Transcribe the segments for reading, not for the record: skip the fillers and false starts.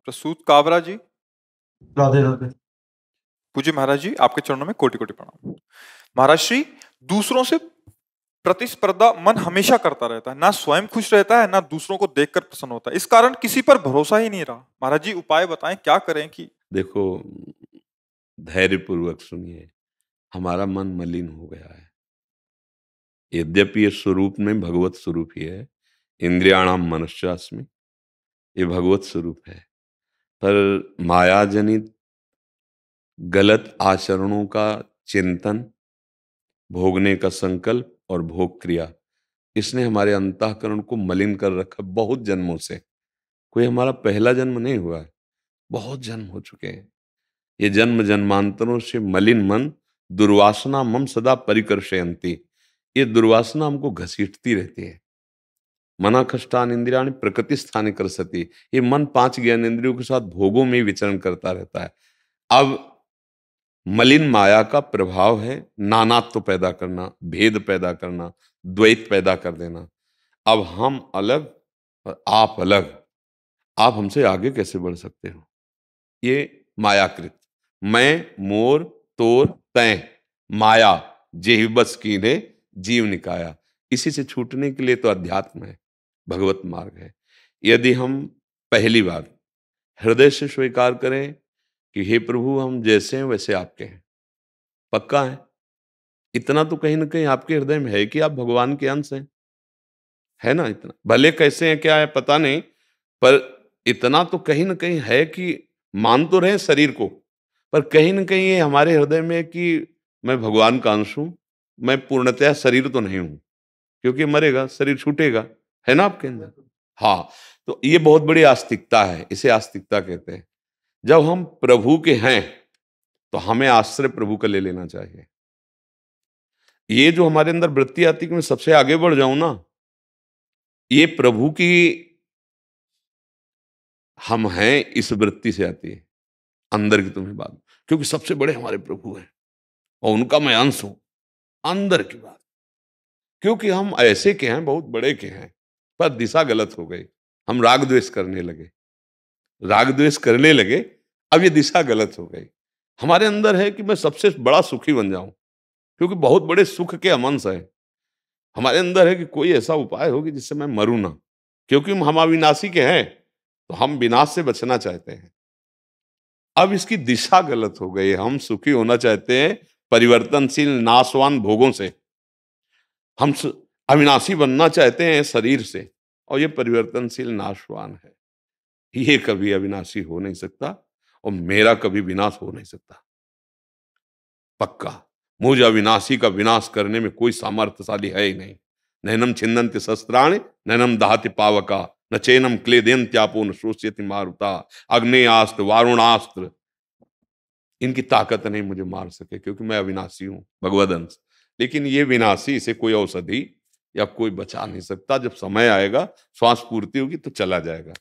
प्रसूत कावरा जी। राधे राधे। पूज्य महाराज जी, आपके चरणों में कोटि कोटि प्रणाम। महाराज श्री, दूसरों से प्रतिस्पर्धा मन हमेशा करता रहता है, ना स्वयं खुश रहता है, ना दूसरों को देखकर प्रसन्न होता है। इस कारण किसी पर भरोसा ही नहीं रहा। महाराज जी, उपाय बताएं, क्या करें कि देखो, धैर्यपूर्वक सुनिए। हमारा मन मलिन हो गया है। यद्यपि ये स्वरूप में भगवत स्वरूप ही है, इंद्रियाणाम मनश्चास्मि, ये भगवत स्वरूप है, पर माया जनित गलत आचरणों का चिंतन, भोगने का संकल्प और भोग क्रिया, इसने हमारे अंतःकरण को मलिन कर रखा बहुत जन्मों से। कोई हमारा पहला जन्म नहीं हुआ है, बहुत जन्म हो चुके हैं। ये जन्म जन्मांतरों से मलिन मन दुर्वासना मम सदा परिकर्षयन्ति, ये दुर्वासना हमको घसीटती रहती है। मना कष्टान इंद्रियाणि प्रकृति स्थान कर सती, ये मन 5 ज्ञानेंद्रियों के साथ भोगों में विचरण करता रहता है। अब मलिन माया का प्रभाव है नानात्व पैदा करना, भेद पैदा करना, द्वैत पैदा कर देना। अब हम अलग और आप अलग, आप हमसे आगे कैसे बढ़ सकते हो? ये मायाकृत मैं मोर तोर तय माया जेहि बस कीन्हे जीव निकाया, इसी से छूटने के लिए तो अध्यात्म है, भगवत मार्ग है। यदि हम पहली बात हृदय से स्वीकार करें कि हे प्रभु, हम जैसे हैं वैसे आपके हैं, पक्का है, इतना तो कहीं ना कहीं आपके हृदय में है कि आप भगवान के अंश हैं, है ना? इतना भले कैसे हैं क्या है पता नहीं, पर इतना तो कहीं ना कहीं है कि मान तो रहे शरीर को, पर कहीं ना कहीं ये हमारे हृदय में है कि मैं भगवान का अंश हूं, मैं पूर्णतया शरीर तो नहीं हूं, क्योंकि मरेगा शरीर छूटेगा, है ना आपके अंदर? हाँ, तो ये बहुत बड़ी आस्तिकता है, इसे आस्तिकता कहते हैं। जब हम प्रभु के हैं तो हमें आश्रय प्रभु का ले लेना चाहिए। ये जो हमारे अंदर वृत्ति आती है कि मैं सबसे आगे बढ़ जाऊं ना, ये प्रभु की हम हैं इस वृत्ति से आती है, अंदर की तुम्हें बात, क्योंकि सबसे बड़े हमारे प्रभु हैं और उनका मैं अंश हूं, अंदर की बात। क्योंकि हम ऐसे के हैं, बहुत बड़े के हैं, पर दिशा गलत हो गई, हम राग द्वेष करने लगे, राग द्वेष करने लगे, अब ये दिशा गलत हो गई। हमारे अंदर है कि मैं सबसे बड़ा सुखी बन जाऊं, क्योंकि बहुत बड़े सुख के हम अंश हैं। हमारे अंदर है कि कोई ऐसा उपाय हो कि जिससे मैं मरूं ना, क्योंकि हम अविनाशी के हैं, तो हम विनाश से बचना चाहते हैं। अब इसकी दिशा गलत हो गई, हम सुखी होना चाहते हैं परिवर्तनशील नाशवान भोगों से, हम अविनाशी बनना चाहते हैं शरीर से, और ये परिवर्तनशील नाशवान है, ये कभी अविनाशी हो नहीं सकता, और मेरा कभी विनाश हो नहीं सकता, पक्का। मुझे अविनाशी का विनाश करने में कोई सामर्थ्यशाली है ही नहीं। नैनम छिन्दन्ति शस्त्राणि नैनम दहति पावका न चैनम क्लेदयन्त्यापो न शोष्यति मारुता, अग्नेयास्त्र वारुणास्त्र, इनकी ताकत नहीं मुझे मार सके, क्योंकि मैं अविनाशी हूं, भगवदंश। लेकिन ये विनाशी, इसे कोई औषधि या कोई बचा नहीं सकता। जब समय आएगा, श्वास पूर्ति होगी तो चला जाएगा।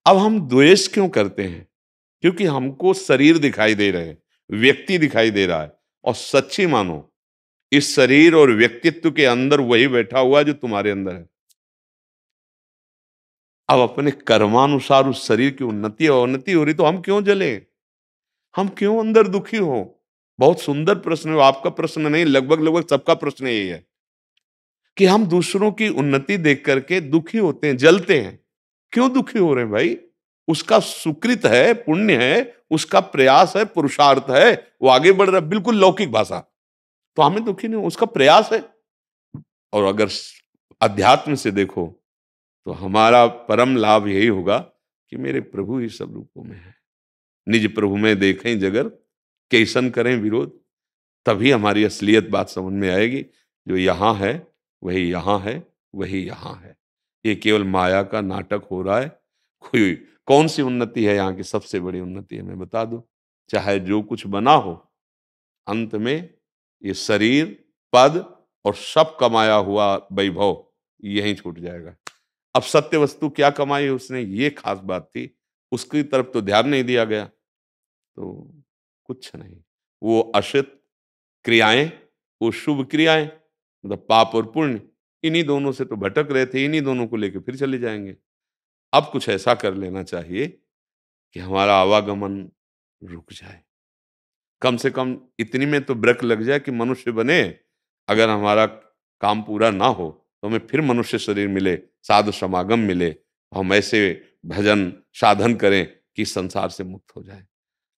अब हम द्वेष क्यों करते हैं? क्योंकि हमको शरीर दिखाई दे रहे हैं, व्यक्ति दिखाई दे रहा है, और सच्ची मानो इस शरीर और व्यक्तित्व के अंदर वही बैठा हुआ है जो तुम्हारे अंदर है। अब अपने कर्मानुसार उस शरीर की उन्नति और अवनति हो रही, तो हम क्यों जले, हम क्यों अंदर दुखी हो? बहुत सुंदर प्रश्न है, आपका प्रश्न नहीं, लगभग लगभग सबका प्रश्न यही है कि हम दूसरों की उन्नति देख करके दुखी होते हैं, जलते हैं। क्यों दुखी हो रहे हैं भाई? उसका सुकृत है, पुण्य है, उसका प्रयास है, पुरुषार्थ है, वो आगे बढ़ रहा है, बिल्कुल लौकिक भाषा, तो हमें दुखी नहीं हो, उसका प्रयास है। और अगर अध्यात्म से देखो तो हमारा परम लाभ यही होगा कि मेरे प्रभु ही सब रूपों में है, निज प्रभु में देखें जगर कैसन करें विरोध, तभी हमारी असलियत बात समझ में आएगी। जो यहाँ है वही यहाँ है, वही यहाँ है, ये केवल माया का नाटक हो रहा है। कोई कौन सी उन्नति है यहाँ की? सबसे बड़ी उन्नति है, मैं बता दूं, चाहे जो कुछ बना हो, अंत में ये शरीर, पद और सब कमाया हुआ वैभव यहीं छूट जाएगा। अब सत्य वस्तु क्या कमाई उसने, ये खास बात थी, उसकी तरफ तो ध्यान नहीं दिया गया, तो कुछ नहीं। वो अशित क्रियाएं, वो शुभ क्रियाएं, मतलब पाप और पुण्य, इन्हीं दोनों से तो भटक रहे थे, इन्हीं दोनों को लेकर फिर चले जाएंगे। अब कुछ ऐसा कर लेना चाहिए कि हमारा आवागमन रुक जाए, कम से कम इतनी में तो ब्रेक लग जाए कि मनुष्य बने। अगर हमारा काम पूरा ना हो तो हमें फिर मनुष्य शरीर मिले, साधु समागम मिले, हम ऐसे भजन साधन करें कि संसार से मुक्त हो जाए।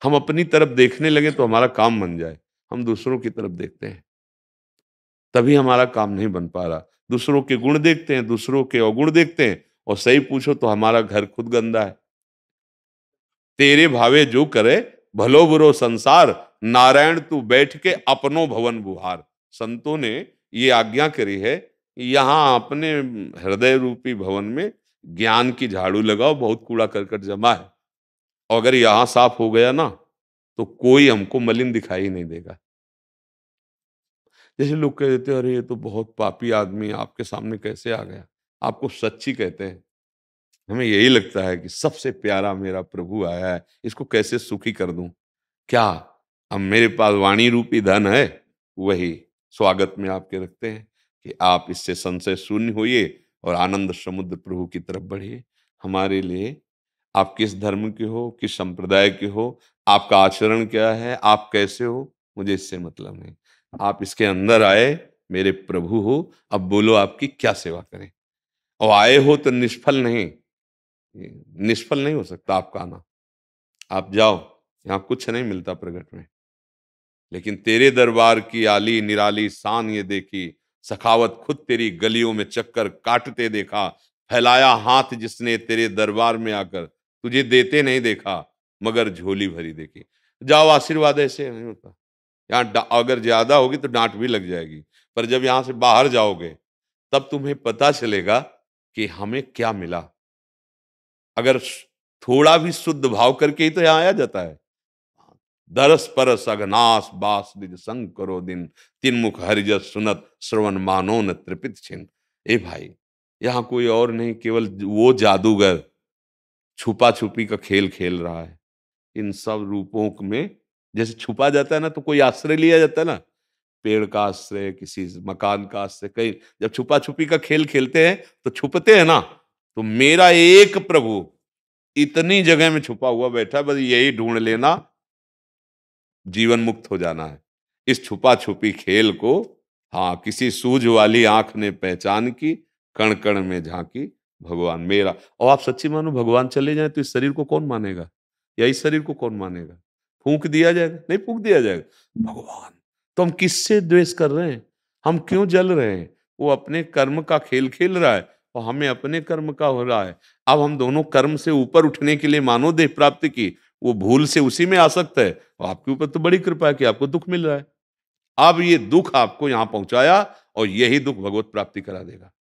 हम अपनी तरफ देखने लगे तो हमारा काम बन जाए, हम दूसरों की तरफ देखते हैं तभी हमारा काम नहीं बन पा रहा। दूसरों के गुण देखते हैं, दूसरों के अवगुण देखते हैं, और सही पूछो तो हमारा घर खुद गंदा है। तेरे भावे जो करे भलो बुरो संसार, नारायण तू बैठ के अपनो भवन बुहार। संतों ने ये आज्ञा करी है, यहाँ अपने हृदय रूपी भवन में ज्ञान की झाड़ू लगाओ, बहुत कूड़ा करकट जमा है, और अगर यहाँ साफ हो गया ना तो कोई हमको मलिन दिखाई नहीं देगा। जैसे लोग कह देते हैं, अरे ये तो बहुत पापी आदमी आपके सामने कैसे आ गया, आपको सच्ची कहते हैं। हमें यही लगता है कि सबसे प्यारा मेरा प्रभु आया है, इसको कैसे सुखी कर दूं। क्या अब मेरे पास वाणी रूपी धन है, वही स्वागत में आपके रखते हैं कि आप इससे संशय शून्य होइए और आनंद समुद्र प्रभु की तरफ बढ़िए। हमारे लिए आप किस धर्म के हो, किस संप्रदाय के हो, आपका आचरण क्या है, आप कैसे हो, मुझे इससे मतलब नहीं। आप इसके अंदर आए, मेरे प्रभु हो, अब बोलो आपकी क्या सेवा करें। और आए हो तो निष्फल नहीं, निष्फल नहीं हो सकता आपका आना। आप जाओ, यहाँ कुछ नहीं मिलता प्रगट में, लेकिन तेरे दरबार की आली निराली शान ये देखी, सखावत खुद तेरी गलियों में चक्कर काटते देखा, फैलाया हाथ जिसने तेरे दरबार में आकर, तुझे देते नहीं देखा मगर झोली भरी देखी। जाओ, आशीर्वाद ऐसे नहीं होता। यहाँ अगर ज्यादा होगी तो डांट भी लग जाएगी, पर जब यहाँ से बाहर जाओगे तब तुम्हें पता चलेगा कि हमें क्या मिला। अगर थोड़ा भी शुद्ध भाव करके ही तो यहाँ आया जाता है। दरस परस अघनास बास निज संग करो दिन, तिन मुख हरिजस सुनत श्रवण मानो न त्रिपित छिन। ए भाई, यहाँ कोई और नहीं, केवल वो जादूगर छुपा छुपी का खेल खेल रहा है। इन सब रूपों में जैसे छुपा जाता है ना, तो कोई आश्रय लिया जाता है ना, पेड़ का आश्रय, किसी मकान का आश्रय, कहीं जब छुपा छुपी का खेल खेलते हैं तो छुपते हैं ना। तो मेरा एक प्रभु इतनी जगह में छुपा हुआ बैठा है, बस यही ढूंढ लेना, जीवन मुक्त हो जाना है। इस छुपा छुपी खेल को, हाँ, किसी सूझ वाली आंख ने पहचान की, कण कण में झांकी भगवान मेरा। और आप सच्ची मानो भगवान चले जाए तो इस शरीर को कौन मानेगा, या इस शरीर को कौन मानेगा। फूंक दिया जाएगा, नहीं फूंक दिया जाएगा। भगवान तो हम किससे द्वेष कर रहे हैं, हम क्यों जल रहे हैं। वो अपने कर्म का खेल खेल रहा है और हमें अपने कर्म का हो रहा है। अब हम दोनों कर्म से ऊपर उठने के लिए मानव देह प्राप्त की, वो भूल से उसी में आसक्त है। और आपके ऊपर तो बड़ी कृपा है कि आपको दुख मिल रहा है। अब ये दुख आपको यहां पहुंचाया और यही दुख भगवत प्राप्ति करा देगा।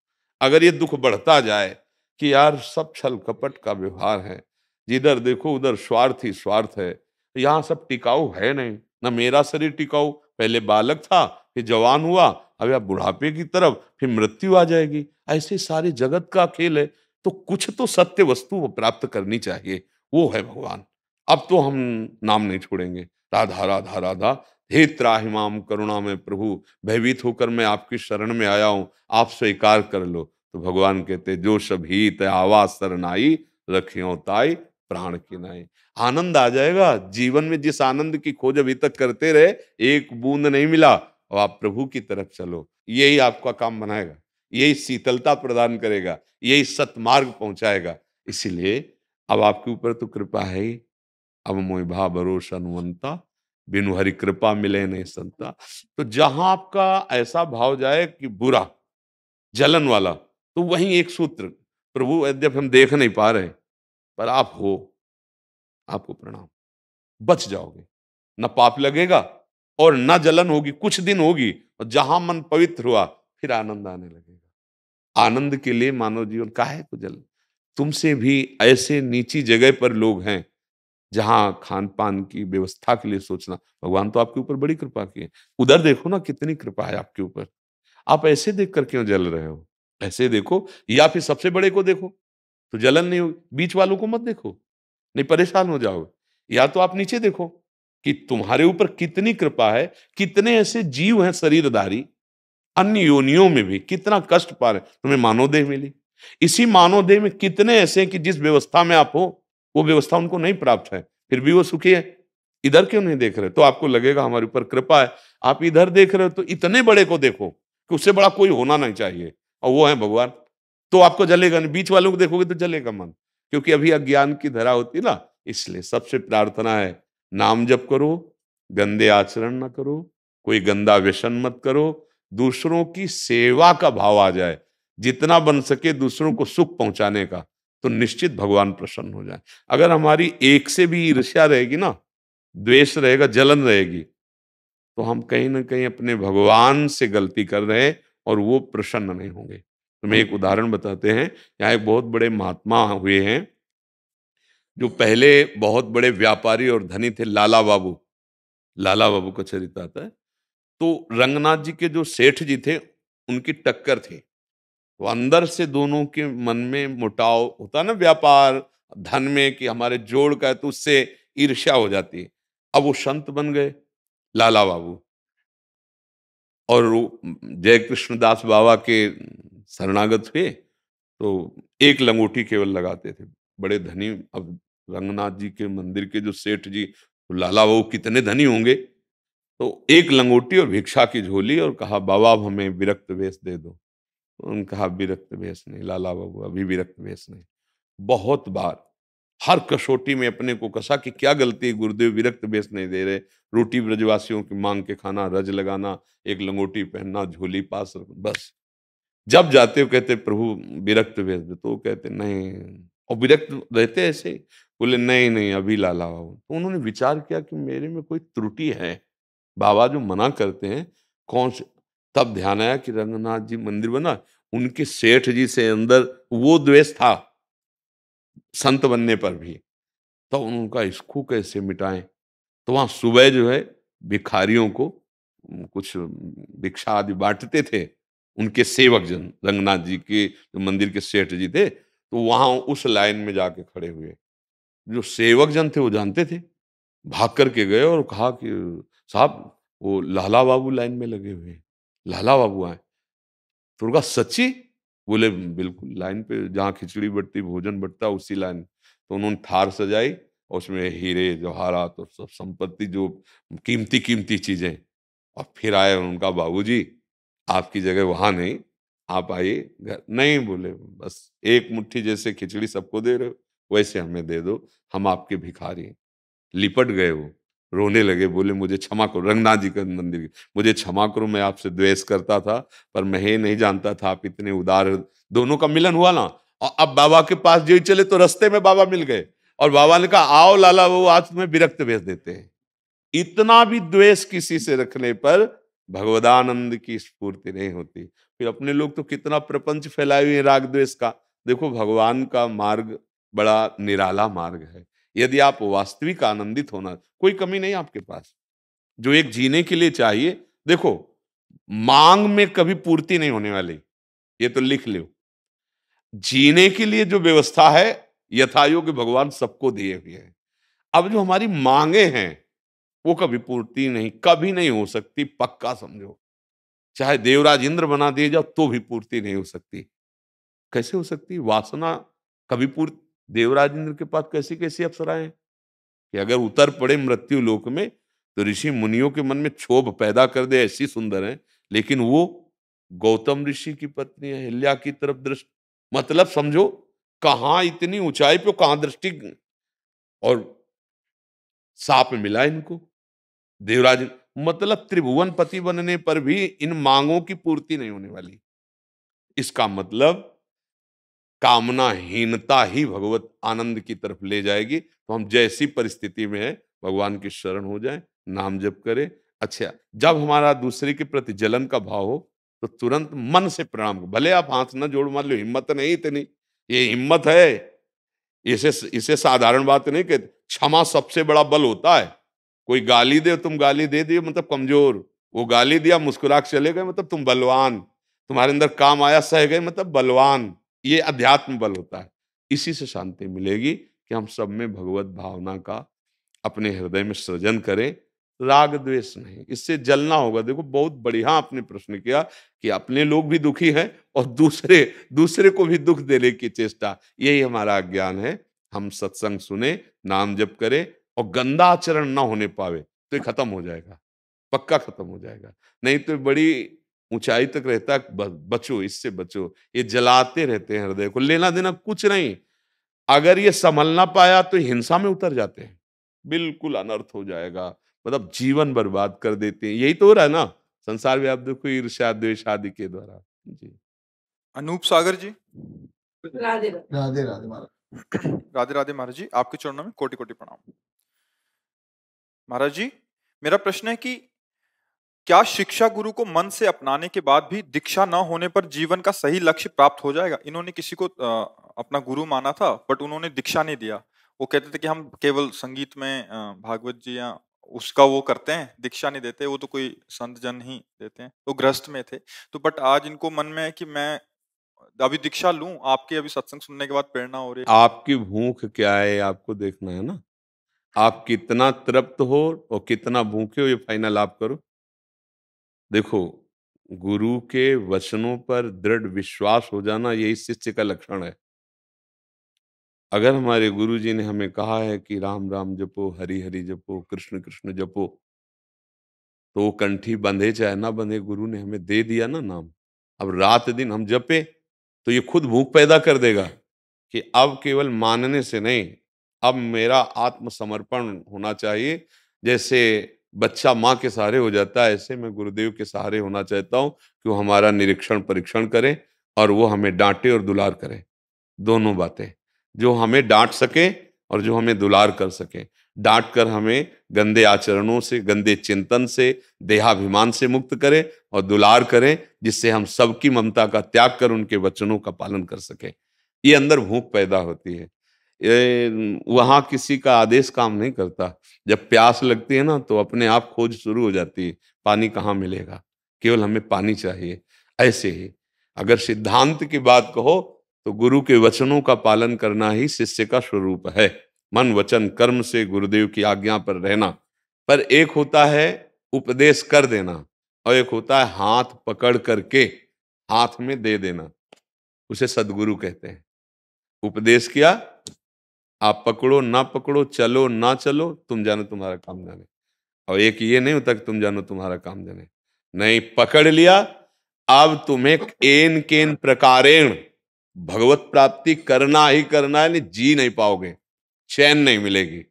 अगर ये दुख बढ़ता जाए कि यार सब छल कपट का व्यवहार है, जिधर देखो उधर स्वार्थ ही स्वार्थ है, यहाँ सब टिकाऊ है नहीं, ना मेरा शरीर टिकाऊ, पहले बालक था फिर जवान हुआ, अब या बुढ़ापे की तरफ, फिर मृत्यु आ जाएगी, ऐसे सारे जगत का खेल है। तो कुछ तो सत्य वस्तु प्राप्त करनी चाहिए, वो है भगवान। अब तो हम नाम नहीं छोड़ेंगे, राधा राधा राधा। हे त्राहिमाम करुणा में प्रभु, भयभीत होकर मैं आपकी शरण में आया हूं, आप स्वीकार कर लो। तो भगवान कहते, जो सभीत आवाज सरनाई, रखियो ताई प्राण की नाई। आनंद आ जाएगा। जीवन में जिस आनंद की खोज अभी तक करते रहे, एक बूंद नहीं मिला, और आप प्रभु की तरफ चलो, यही आपका काम बनाएगा, यही शीतलता प्रदान करेगा, यही सतमार्ग पहुंचाएगा। इसीलिए अब आपके ऊपर तो कृपा है ही। अब मोहि भा भरोसा अनुवंता, बिनु हरि कृपा मिले नहीं संता। तो जहां आपका ऐसा भाव जाए कि बुरा, जलन वाला, तो वहीं एक सूत्र, प्रभु यद्यप हम देख नहीं पा रहे पर आप हो, आपको प्रणाम, बच जाओगे, न पाप लगेगा और न जलन होगी। कुछ दिन होगी और जहां मन पवित्र हुआ फिर आनंद आने लगेगा। आनंद के लिए मानव जीवन काहे को जल। तुमसे भी ऐसे नीची जगह पर लोग हैं जहां खान पान की व्यवस्था के लिए सोचना। भगवान तो आपके ऊपर बड़ी कृपा की है, उधर देखो ना कितनी कृपा है आपके ऊपर। आप ऐसे देखकर क्यों जल रहे हो, ऐसे देखो, या फिर सबसे बड़े को देखो तो जलन नहीं होगी, बीच वालों को मत देखो, नहीं परेशान हो जाओगे। या तो आप नीचे देखो कि तुम्हारे ऊपर कितनी कृपा है, कितने ऐसे जीव हैं शरीरधारी, अन्य योनियों में भी कितना कष्ट पा रहे, तुम्हें मानव देह मिली। इसी मानव देह में कितने ऐसे हैं कि जिस व्यवस्था में आप हो वो व्यवस्था उनको नहीं प्राप्त है, फिर भी वो सुखी है। इधर क्यों नहीं देख रहे? तो आपको लगेगा हमारे ऊपर कृपा है। आप इधर देख रहे हो तो इतने बड़े को देखो कि उससे बड़ा कोई होना नहीं चाहिए, और वो है भगवान। तो आपको जलेगा नहीं, बीच वालों को देखोगे तो जलेगा मन, क्योंकि अभी अज्ञान की धरा होती है ना। इसलिए सबसे प्रार्थना है, नाम जप करो, गंदे आचरण ना करो, कोई गंदा व्यसन मत करो, दूसरों की सेवा का भाव आ जाए, जितना बन सके दूसरों को सुख पहुंचाने का, तो निश्चित भगवान प्रसन्न हो जाए। अगर हमारी एक से भी ईर्ष्या रहेगी ना, द्वेष रहेगा, जलन रहेगी, तो हम कहीं ना कहीं अपने भगवान से गलती कर रहे हैं और वो प्रसन्न नहीं होंगे। तो मैं एक उदाहरण बताते हैं। यहाँ एक बहुत बड़े महात्मा हुए हैं, जो पहले बहुत बड़े व्यापारी और धनी थे, लाला बाबू। लाला बाबू का चरित्र आता है। तो रंगनाथ जी के जो सेठ जी थे, उनकी टक्कर थी। तो अंदर से दोनों के मन में मुटाव होता ना, व्यापार धन में, कि हमारे जोड़ का है, तो उससे ईर्ष्या हो जाती है। अब वो संत बन गए लाला बाबू, और जय कृष्णदास बाबा के शरणागत हुए। तो एक लंगोटी केवल लगाते थे, बड़े धनी। अब रंगनाथ जी के मंदिर के जो सेठ जी, तो लाला बाबू कितने धनी होंगे। तो एक लंगोटी और भिक्षा की झोली, और कहा बाबा अब हमें विरक्त वेश दे दो। उन्होंने कहा विरक्त वेश नहीं लाला बाबू, अभी विरक्त वेश नहीं। बहुत बार हर कसौटी में अपने को कसा कि क्या गलती है गुरुदेव, विरक्त वेश नहीं दे रहे। रोटी ब्रजवासियों की मांग के खाना, रज लगाना, एक लंगोटी पहनना, झोली पास रखना, बस। जब जाते हो कहते प्रभु विरक्त भेज दे, तो वो कहते नहीं, और विरक्त रहते ऐसे। बोले नहीं नहीं अभी लाला बाबू। तो उन्होंने विचार किया कि मेरे में कोई त्रुटि है, बाबा जो मना करते हैं कौन से। तब ध्यान आया कि रंगनाथ जी मंदिर बना, उनके सेठ जी से अंदर वो द्वेष था संत बनने पर भी। तो उनका इसको कैसे मिटाएं। तो वहां सुबह जो है भिखारियों को कुछ भिक्षा आदि बांटते थे, उनके सेवक जन, रंगनाथ जी के जो मंदिर के सेठ जी थे। तो वहां उस लाइन में जाके खड़े हुए। जो सेवक जन थे वो जानते थे, भाग करके गए और कहा कि साहब वो लाला बाबू लाइन में लगे हुए हैं, लाला बाबू आए। तो उनका सच्ची? बोले बिल्कुल, लाइन पे जहाँ खिचड़ी बटती, भोजन बटता, उसी लाइन। तो उन्होंने थार सजाई, और उसमें हीरे जवाहरात और सब संपत्ति, जो कीमती कीमती चीजें। और फिर आए, उनका बाबूजी आपकी जगह वहां नहीं, आप आइए घर। नहीं बोले, बस एक मुट्ठी जैसे खिचड़ी सबको दे रहे हो, वैसे हमें दे दो, हम आपके भिखारी हैं। लिपट गए वो, रोने लगे, बोले मुझे क्षमा करो। रंगनाथ जी का मंदिर, मुझे क्षमा करो, मैं आपसे द्वेष करता था, पर मैं ये नहीं जानता था आप इतने उदार। दोनों का मिलन हुआ ना, और अब बाबा के पास जो ही चले तो रास्ते में बाबा मिल गए, और बाबा ने कहा आओ लाला वो आज तुम्हें विरक्त भेज देते हैं। इतना भी द्वेष किसी से रखने पर भगवदानंद की स्फूर्ति नहीं होती। फिर अपने लोग तो कितना प्रपंच फैलाए हुए हैं राग द्वेष का। देखो भगवान का मार्ग बड़ा निराला मार्ग है। यदि आप वास्तविक आनंदित होना, कोई कमी नहीं आपके पास, जो एक जीने के लिए चाहिए। देखो मांग में कभी पूर्ति नहीं होने वाली, ये तो लिख लो। जीने के लिए जो व्यवस्था है यथायोग्य भगवान सबको दिए हुए हैं। अब जो हमारी मांगे हैं वो कभी पूर्ति नहीं, कभी नहीं हो सकती, पक्का समझो। चाहे देवराज इंद्र बना दिए जाओ तो भी पूर्ति नहीं हो सकती। कैसे हो सकती? वासना कभी पूर्ति। देवराज इंद्र के पास कैसी कैसी अप्सराएं हैं कि अगर उतर पड़े मृत्यु लोक में तो ऋषि मुनियों के मन में क्षोभ पैदा कर दे, ऐसी सुंदर है। लेकिन वो गौतम ऋषि की पत्नी अहिल्या की तरफ दृष्टि, मतलब समझो कहां इतनी ऊंचाई पे, कहां दृष्टि। और साप मिला इनको देवराज, मतलब त्रिभुवन पति बनने पर भी इन मांगों की पूर्ति नहीं होने वाली। इसका मतलब कामनाहीनता ही भगवत आनंद की तरफ ले जाएगी। तो हम जैसी परिस्थिति में है भगवान की शरण हो जाए, नाम जप करें। अच्छा, जब हमारा दूसरे के प्रति जलन का भाव हो तो तुरंत मन से प्रणाम करो। भले आप हाथ न जोड़, मान लो हिम्मत नहीं इतनी, ये हिम्मत है, इसे इसे साधारण बात नहीं कहते। क्षमा सबसे बड़ा बल होता है। कोई गाली दे, तुम गाली दे दिए मतलब कमजोर, वो गाली दिया मुस्कुरा के चले गए मतलब तुम बलवान, तुम्हारे अंदर काम आया सह गए मतलब बलवान। ये अध्यात्म बल होता है। इसी से शांति मिलेगी कि हम सब में भगवत भावना का अपने हृदय में सृजन करें, राग द्वेष नहीं। इससे जलना होगा। देखो बहुत बढ़िया आपने प्रश्न किया कि अपने लोग भी दुखी हैं और दूसरे दूसरे को भी दुख देने की चेष्टा, यही हमारा अज्ञान है। हम सत्संग सुने, नाम जप करें और गंदा आचरण ना होने पावे तो ये खत्म हो जाएगा, पक्का खत्म हो जाएगा। नहीं तो बड़ी ऊंचाई तक रहता है, बचो इससे बचो। ये जलाते रहते हैं हृदय को, लेना देना कुछ नहीं। अगर ये संभल ना पाया तो हिंसा में उतर जाते हैं, बिल्कुल अनर्थ हो जाएगा, मतलब जीवन बर्बाद कर देते हैं। यही तो हो रहा है ना संसार व्याप्त, देखो ईर्ष्या द्वेष आदि के द्वारा। जी अनूप सागर जी। राधे राधे महाराज। राधे राधे महाराज जी, आपके चरणों में कोटि कोटि प्रणाम। महाराज जी, मेरा प्रश्न है कि क्या शिक्षा गुरु को मन से अपनाने के बाद भी दीक्षा न होने पर जीवन का सही लक्ष्य प्राप्त हो जाएगा? इन्होंने किसी को अपना गुरु माना था, बट उन्होंने दीक्षा नहीं दिया। वो कहते थे कि हम केवल संगीत में भागवत जी या उसका वो करते हैं, दीक्षा नहीं देते, वो तो कोई संत जन ही देते हैं। वो गृहस्थ में थे, तो बट आज इनको मन में है कि मैं अभी दीक्षा लूं। आपके अभी सत्संग सुनने के बाद प्रेरणा हो रही है। आपकी भूख क्या है आपको देखना है ना, आप कितना तृप्त हो और कितना भूखे हो ये फाइनल आप करो। देखो, गुरु के वचनों पर दृढ़ विश्वास हो जाना यही शिष्य का लक्षण है। अगर हमारे गुरु जी ने हमें कहा है कि राम राम जपो, हरि हरि जपो, कृष्ण कृष्ण जपो, तो वो कंठी बंधे चाहे ना बंधे, गुरु ने हमें दे दिया ना नाम। अब रात दिन हम जपे तो ये खुद भूख पैदा कर देगा कि अब केवल मानने से नहीं, अब मेरा आत्मसमर्पण होना चाहिए। जैसे बच्चा माँ के सहारे हो जाता है, ऐसे मैं गुरुदेव के सहारे होना चाहता हूँ कि वो हमारा निरीक्षण परीक्षण करें और वो हमें डांटे और दुलार करें, दोनों बातें। जो हमें डांट सके और जो हमें दुलार कर सके। डांट कर हमें गंदे आचरणों से, गंदे चिंतन से, देहाभिमान से मुक्त करें, और दुलार करें जिससे हम सबकी ममता का त्याग कर उनके वचनों का पालन कर सकें। ये अंदर भूख पैदा होती है। वहां किसी का आदेश काम नहीं करता। जब प्यास लगती है ना तो अपने आप खोज शुरू हो जाती है, पानी कहाँ मिलेगा, केवल हमें पानी चाहिए। ऐसे ही अगर सिद्धांत की बात कहो तो गुरु के वचनों का पालन करना ही शिष्य का स्वरूप है। मन वचन कर्म से गुरुदेव की आज्ञा पर रहना। पर एक होता है उपदेश कर देना और एक होता है हाथ पकड़ करके हाथ में दे देना, उसे सदगुरु कहते हैं। उपदेश किया, आप पकड़ो ना पकड़ो, चलो ना चलो, तुम जानो तुम्हारा काम जाने। और एक ये नहीं होता कि तुम जानो तुम्हारा काम जाने, नहीं, पकड़ लिया, अब तुम्हें एन केन प्रकारेण भगवत प्राप्ति करना ही करना है, नहीं जी नहीं पाओगे, चैन नहीं मिलेगी।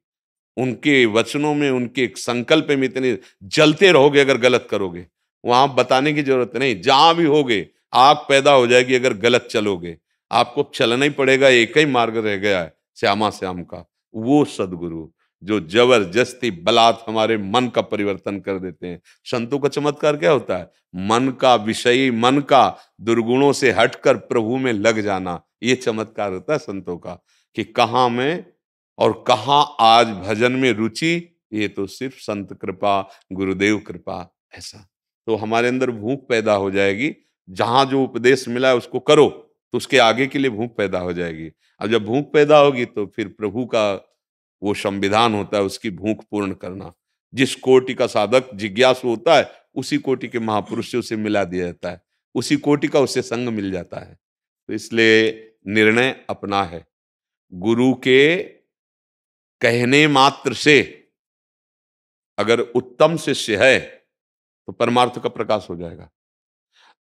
उनके वचनों में, उनके संकल्प में इतने जलते रहोगे अगर गलत करोगे। वहां बताने की जरूरत नहीं, जहां भी होगे आग पैदा हो जाएगी अगर गलत चलोगे। आपको चलना ही पड़ेगा, एक ही मार्ग रह गया है श्यामा श्याम का, वो सदगुरु जो जबरदस्ती बलात् हमारे मन का परिवर्तन कर देते हैं। संतों का चमत्कार क्या होता है? मन का विषयी, मन का दुर्गुणों से हटकर प्रभु में लग जाना, ये चमत्कार होता है संतों का। कि कहाँ में और कहाँ आज भजन में रुचि, ये तो सिर्फ संत कृपा, गुरुदेव कृपा। ऐसा तो हमारे अंदर भूख पैदा हो जाएगी। जहां जो उपदेश मिला है उसको करो तो उसके आगे के लिए भूख पैदा हो जाएगी। अब जब भूख पैदा होगी तो फिर प्रभु का वो संविधान होता है, उसकी भूख पूर्ण करना। जिस कोटि का साधक जिज्ञासु होता है उसी कोटि के महापुरुष से उसे मिला दिया जाता है, उसी कोटि का उससे संग मिल जाता है। तो इसलिए निर्णय अपना है। गुरु के कहने मात्र से अगर उत्तम शिष्य है तो परमार्थ का प्रकाश हो जाएगा।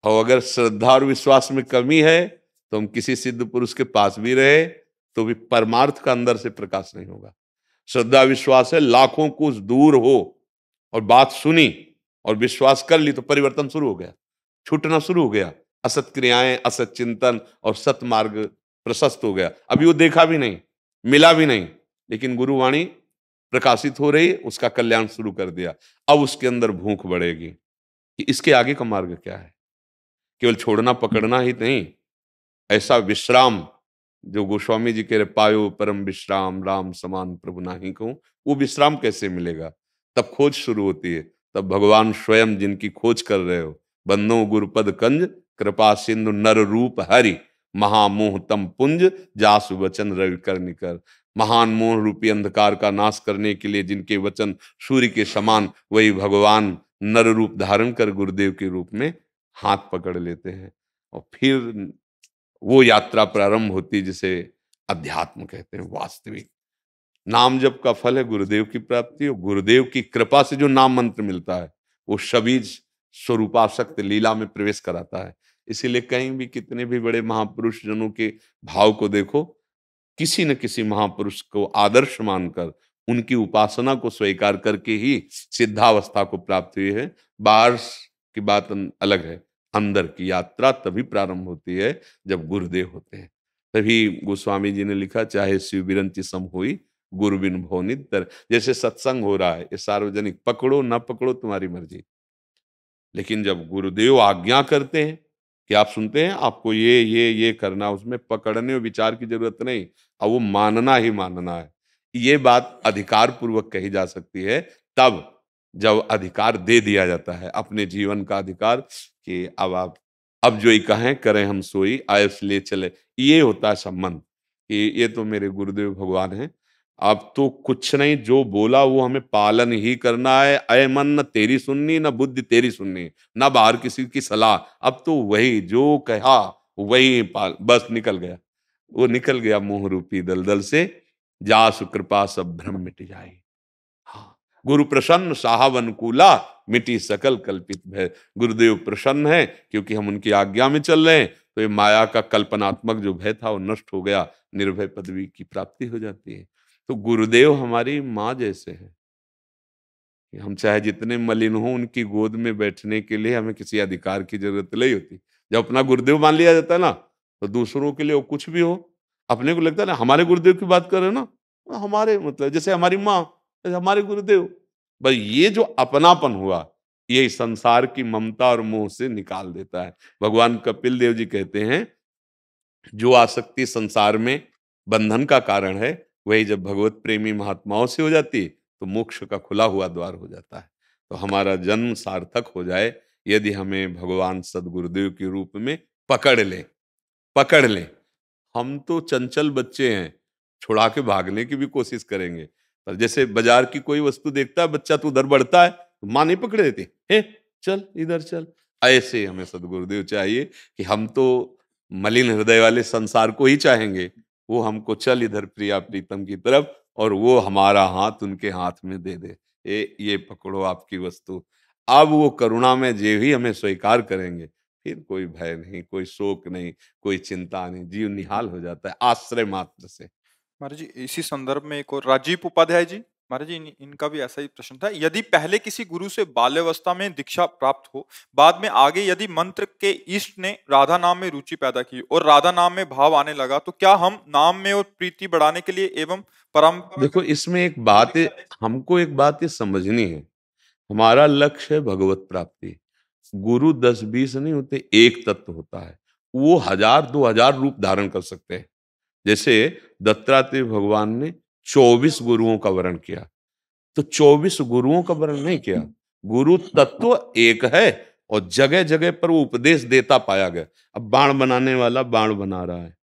और अगर श्रद्धा और विश्वास में कमी है तो हम किसी सिद्ध पुरुष के पास भी रहे तो भी परमार्थ का अंदर से प्रकाश नहीं होगा। श्रद्धा विश्वास है, लाखों कोस दूर हो और बात सुनी और विश्वास कर ली तो परिवर्तन शुरू हो गया, छूटना शुरू हो गया। असत क्रियाएं, असत चिंतन और सत मार्ग प्रशस्त हो गया। अभी वो देखा भी नहीं, मिला भी नहीं, लेकिन गुरुवाणी प्रकाशित हो रही, उसका कल्याण शुरू कर दिया। अब उसके अंदर भूख बढ़ेगी कि इसके आगे का मार्ग क्या है। केवल छोड़ना पकड़ना ही नहीं, ऐसा विश्राम जो गोस्वामी जी कह रहे, पायो परम विश्राम राम समान प्रभु नाही कहूं, वो विश्राम कैसे मिलेगा? तब खोज शुरू होती है। तब भगवान स्वयं जिनकी खोज कर रहे हो, बंदो गुरुपद कंज कृपा सिंधु नर रूप हरि महामोह तम पुंज जासु वचन रवि कर निकर। महान मोह रूपी अंधकार का नाश करने के लिए जिनके वचन सूर्य के समान, वही भगवान नर रूप धारण कर गुरुदेव के रूप में हाथ पकड़ लेते हैं। और फिर वो यात्रा प्रारंभ होती जिसे अध्यात्म कहते हैं, वास्तविक। नाम जप का फल है गुरुदेव की प्राप्ति, और गुरुदेव की कृपा से जो नाम मंत्र मिलता है वो शबीज स्वरूपासक्त लीला में प्रवेश कराता है। इसीलिए कहीं भी कितने भी बड़े महापुरुष जनों के भाव को देखो, किसी न किसी महापुरुष को आदर्श मानकर उनकी उपासना को स्वीकार करके ही सिद्धावस्था को प्राप्त हुई है। बाहर की बात अलग है, अंदर की यात्रा तभी प्रारंभ होती है जब गुरुदेव होते हैं। तभी गोस्वामी जी ने लिखा, चाहे शिव बिरंची सम हुई गुरु बिन भव नितर। जैसे सत्संग हो रहा है ये सार्वजनिक, पकड़ो ना पकड़ो तुम्हारी मर्जी, लेकिन जब गुरुदेव आज्ञा करते हैं कि आप सुनते हैं आपको ये करना, उसमें पकड़ने और विचार की जरूरत नहीं, अब वो मानना ही मानना है। ये बात अधिकार पूर्वक कही जा सकती है तब जब अधिकार दे दिया जाता है, अपने जीवन का अधिकार, कि अब आप अब जो ही कहें करें हम सोई आए ले चले। ये होता है संबंध कि ये तो मेरे गुरुदेव भगवान हैं, अब तो कुछ नहीं, जो बोला वो हमें पालन ही करना है। अय मन न तेरी सुननी न बुद्धि तेरी सुननी, न बाहर किसी की सलाह, अब तो वही जो कहा वही पाल, बस निकल गया, वो निकल गया मोह रूपी दलदल से, जासु कृपा सब भ्रम मिट जाए। हाँ, गुरु प्रसन्न साहब अनुकूला मिटी सकल कल्पित भय। गुरुदेव प्रसन्न है क्योंकि हम उनकी आज्ञा में चल रहे हैं, तो ये माया का कल्पनात्मक जो भय था वो नष्ट हो गया, निर्भय पदवी की प्राप्ति हो जाती है। तो गुरुदेव हमारी माँ जैसे हैं कि हम चाहे जितने मलिन हो, उनकी गोद में बैठने के लिए हमें किसी अधिकार की जरूरत नहीं होती। जब अपना गुरुदेव मान लिया जाता है ना, तो दूसरों के लिए वो कुछ भी हो, अपने को लगता है ना हमारे गुरुदेव की बात कर रहे हो ना, हमारे मतलब जैसे हमारी माँ, जैसे हमारे गुरुदेव। बस ये जो अपनापन हुआ, ये संसार की ममता और मोह से निकाल देता है। भगवान कपिल देव जी कहते हैं, जो आसक्ति संसार में बंधन का कारण है, वही जब भगवत प्रेमी महात्माओं से हो जाती है तो मोक्ष का खुला हुआ द्वार हो जाता है। तो हमारा जन्म सार्थक हो जाए यदि हमें भगवान सदगुरुदेव के रूप में पकड़ ले, पकड़ ले। हम तो चंचल बच्चे हैं, छुड़ा के भागने की भी कोशिश करेंगे, पर जैसे बाजार की कोई वस्तु देखता है बच्चा तो उधर बढ़ता है, तो माँ नहीं पकड़े देती, हे चल इधर चल। ऐसे हमें सदगुरुदेव चाहिए कि हम तो मलिन हृदय वाले संसार को ही चाहेंगे, वो हमको चल इधर प्रिया प्रीतम की तरफ, और वो हमारा हाथ उनके हाथ में दे दे, ये पकड़ो आपकी वस्तु। अब वो करुणा में जे ही हमें स्वीकार करेंगे, फिर कोई भय नहीं, कोई शोक नहीं, कोई चिंता नहीं, जीव निहाल हो जाता है आश्रय मात्र से। महाराज जी इसी संदर्भ में एक और राजीव उपाध्याय जी, महाराज जी इनका भी ऐसा ही प्रश्न था। यदि पहले किसी गुरु से बाल्यावस्था में दीक्षा प्राप्त हो, बाद में आगे यदि मंत्र के इष्ट ने राधा नाम में रुचि पैदा की और राधा नाम में भाव आने लगा, तो क्या हम नाम में और प्रीति बढ़ाने के लिए एवं परंपरा। देखो इसमें एक बात है, हमको एक बात ये समझनी है, हमारा लक्ष्य है भगवत प्राप्ति। गुरु 10-20 नहीं होते, एक तत्व होता है, वो 1000-2000 रूप धारण कर सकते हैं। जैसे दत्तात्रेय भगवान ने 24 गुरुओं का वर्ण किया, तो 24 गुरुओं का वर्ण नहीं किया, गुरु तत्व एक है और जगह जगह पर वो उपदेश देता पाया गया। अब बाण बनाने वाला बाण बना रहा है,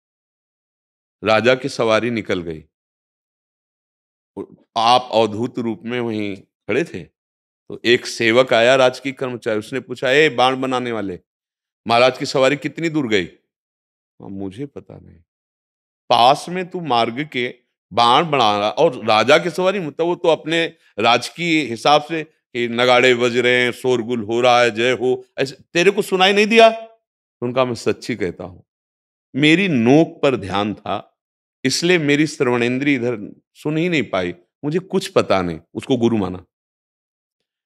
राजा की सवारी निकल गई, आप अवधूत रूप में वहीं खड़े थे, तो एक सेवक आया राजकीय कर्मचारी, उसने पूछा, ए बाण बनाने वाले, महाराज की सवारी कितनी दूर गई? मुझे पता नहीं। पास में तू मार्ग के बाण बना रहा, और राजा की सवारी मतलब वो तो अपने राजकीय हिसाब से कि नगाड़े बज रहे हैं, शोरगुल हो रहा है, जय हो, ऐसे तेरे को सुनाई नहीं दिया? तो उनका मैं सच्ची कहता हूं, मेरी नोक पर ध्यान था, इसलिए मेरी श्रवणेंद्री इधर सुन ही नहीं पाई, मुझे कुछ पता नहीं। उसको गुरु माना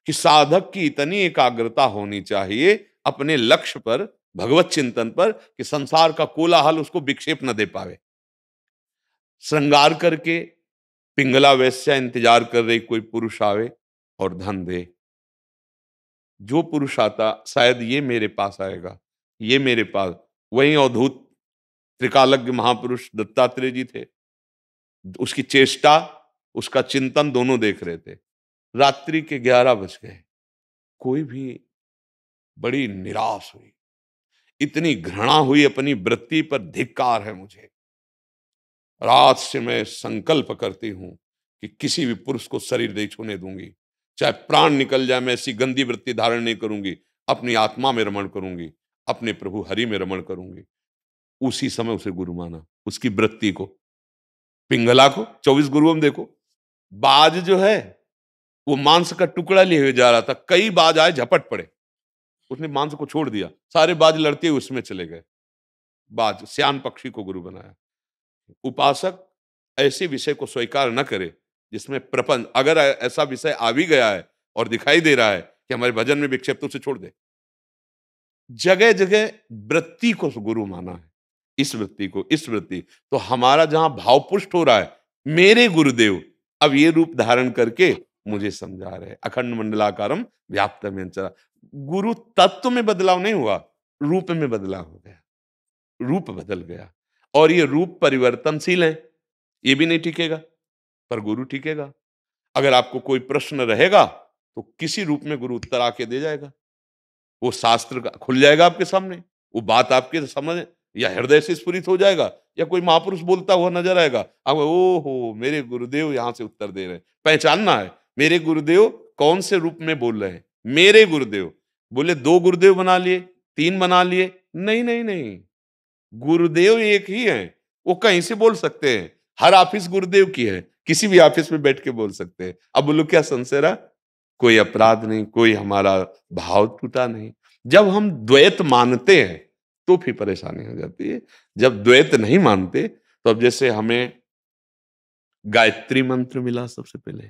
कि साधक की इतनी एकाग्रता होनी चाहिए अपने लक्ष्य पर, भगवत चिंतन पर, कि संसार का कोलाहल उसको विक्षेप न दे पावे। श्रृंगार करके पिंगला वैश्या इंतजार कर रही कोई पुरुष आवे और धन दे, जो पुरुष आता शायद ये मेरे पास आएगा, ये मेरे पास। वही अवधूत त्रिकालज्ञ महापुरुष दत्तात्रेय जी थे, उसकी चेष्टा उसका चिंतन दोनों देख रहे थे। रात्रि के 11 बज गए, कोई भी, बड़ी निराश हुई, इतनी घृणा हुई अपनी वृत्ति पर, धिक्कार है मुझे, रात से मैं संकल्प करती हूं कि किसी भी पुरुष को शरीर नहीं छूने दूंगी, चाहे प्राण निकल जाए, मैं ऐसी गंदी वृत्ति धारण नहीं करूंगी, अपनी आत्मा में रमण करूंगी, अपने प्रभु हरि में रमण करूंगी। उसी समय उसे गुरु माना, उसकी वृत्ति को। पिंगला को 24 गुरुओं में देखो, बाज जो है वो मांस का टुकड़ा लिए हुए जा रहा था, कई बाज आए झपट पड़े, उसने मांस को छोड़ दिया, सारे बाज लड़ते हुए उसमें चले गए। बाज श्यान पक्षी को गुरु बनाया। उपासक ऐसे विषय को स्वीकार न करे जिसमें प्रपंच, अगर ऐसा विषय आ भी गया है और दिखाई दे रहा है कि हमारे भजन में विक्षेप, तो उसे छोड़ दे। जगह जगह वृत्ति को गुरु माना है, इस वृत्ति को, इस वृत्ति। तो हमारा जहां भाव पुष्ट हो रहा है, मेरे गुरुदेव अब ये रूप धारण करके मुझे समझा रहे, अखंड मंडलाकारम व्याप्तम यंचरा। गुरु तत्व में बदलाव नहीं हुआ, रूप में बदलाव हो गया, रूप बदल गया। और ये रूप परिवर्तनशील है, ये भी नहीं टिकेगा, पर गुरु टिकेगा। अगर आपको कोई प्रश्न रहेगा तो किसी रूप में गुरु उत्तर आके दे जाएगा, वो शास्त्र का खुल जाएगा आपके सामने, वो बात आपके समझ या हृदय से स्फुरित हो जाएगा, या कोई महापुरुष बोलता हुआ नजर आएगा, अब ओ हो मेरे गुरुदेव यहां से उत्तर दे रहे हैं। पहचानना है मेरे गुरुदेव कौन से रूप में बोल रहे हैं। मेरे गुरुदेव बोले 2 गुरुदेव बना लिए, 3 बना लिए, नहीं नहीं नहीं, गुरुदेव एक ही है, वो कहीं से बोल सकते हैं। हर ऑफिस गुरुदेव की है, किसी भी ऑफिस में बैठ के बोल सकते हैं। अब बोलो क्या संशय रहा? कोई अपराध नहीं, कोई हमारा भाव टूटा नहीं। जब हम द्वैत मानते हैं तो फिर परेशानी हो जाती है। जब द्वैत नहीं मानते, तो अब जैसे हमें गायत्री मंत्र मिला सबसे पहले,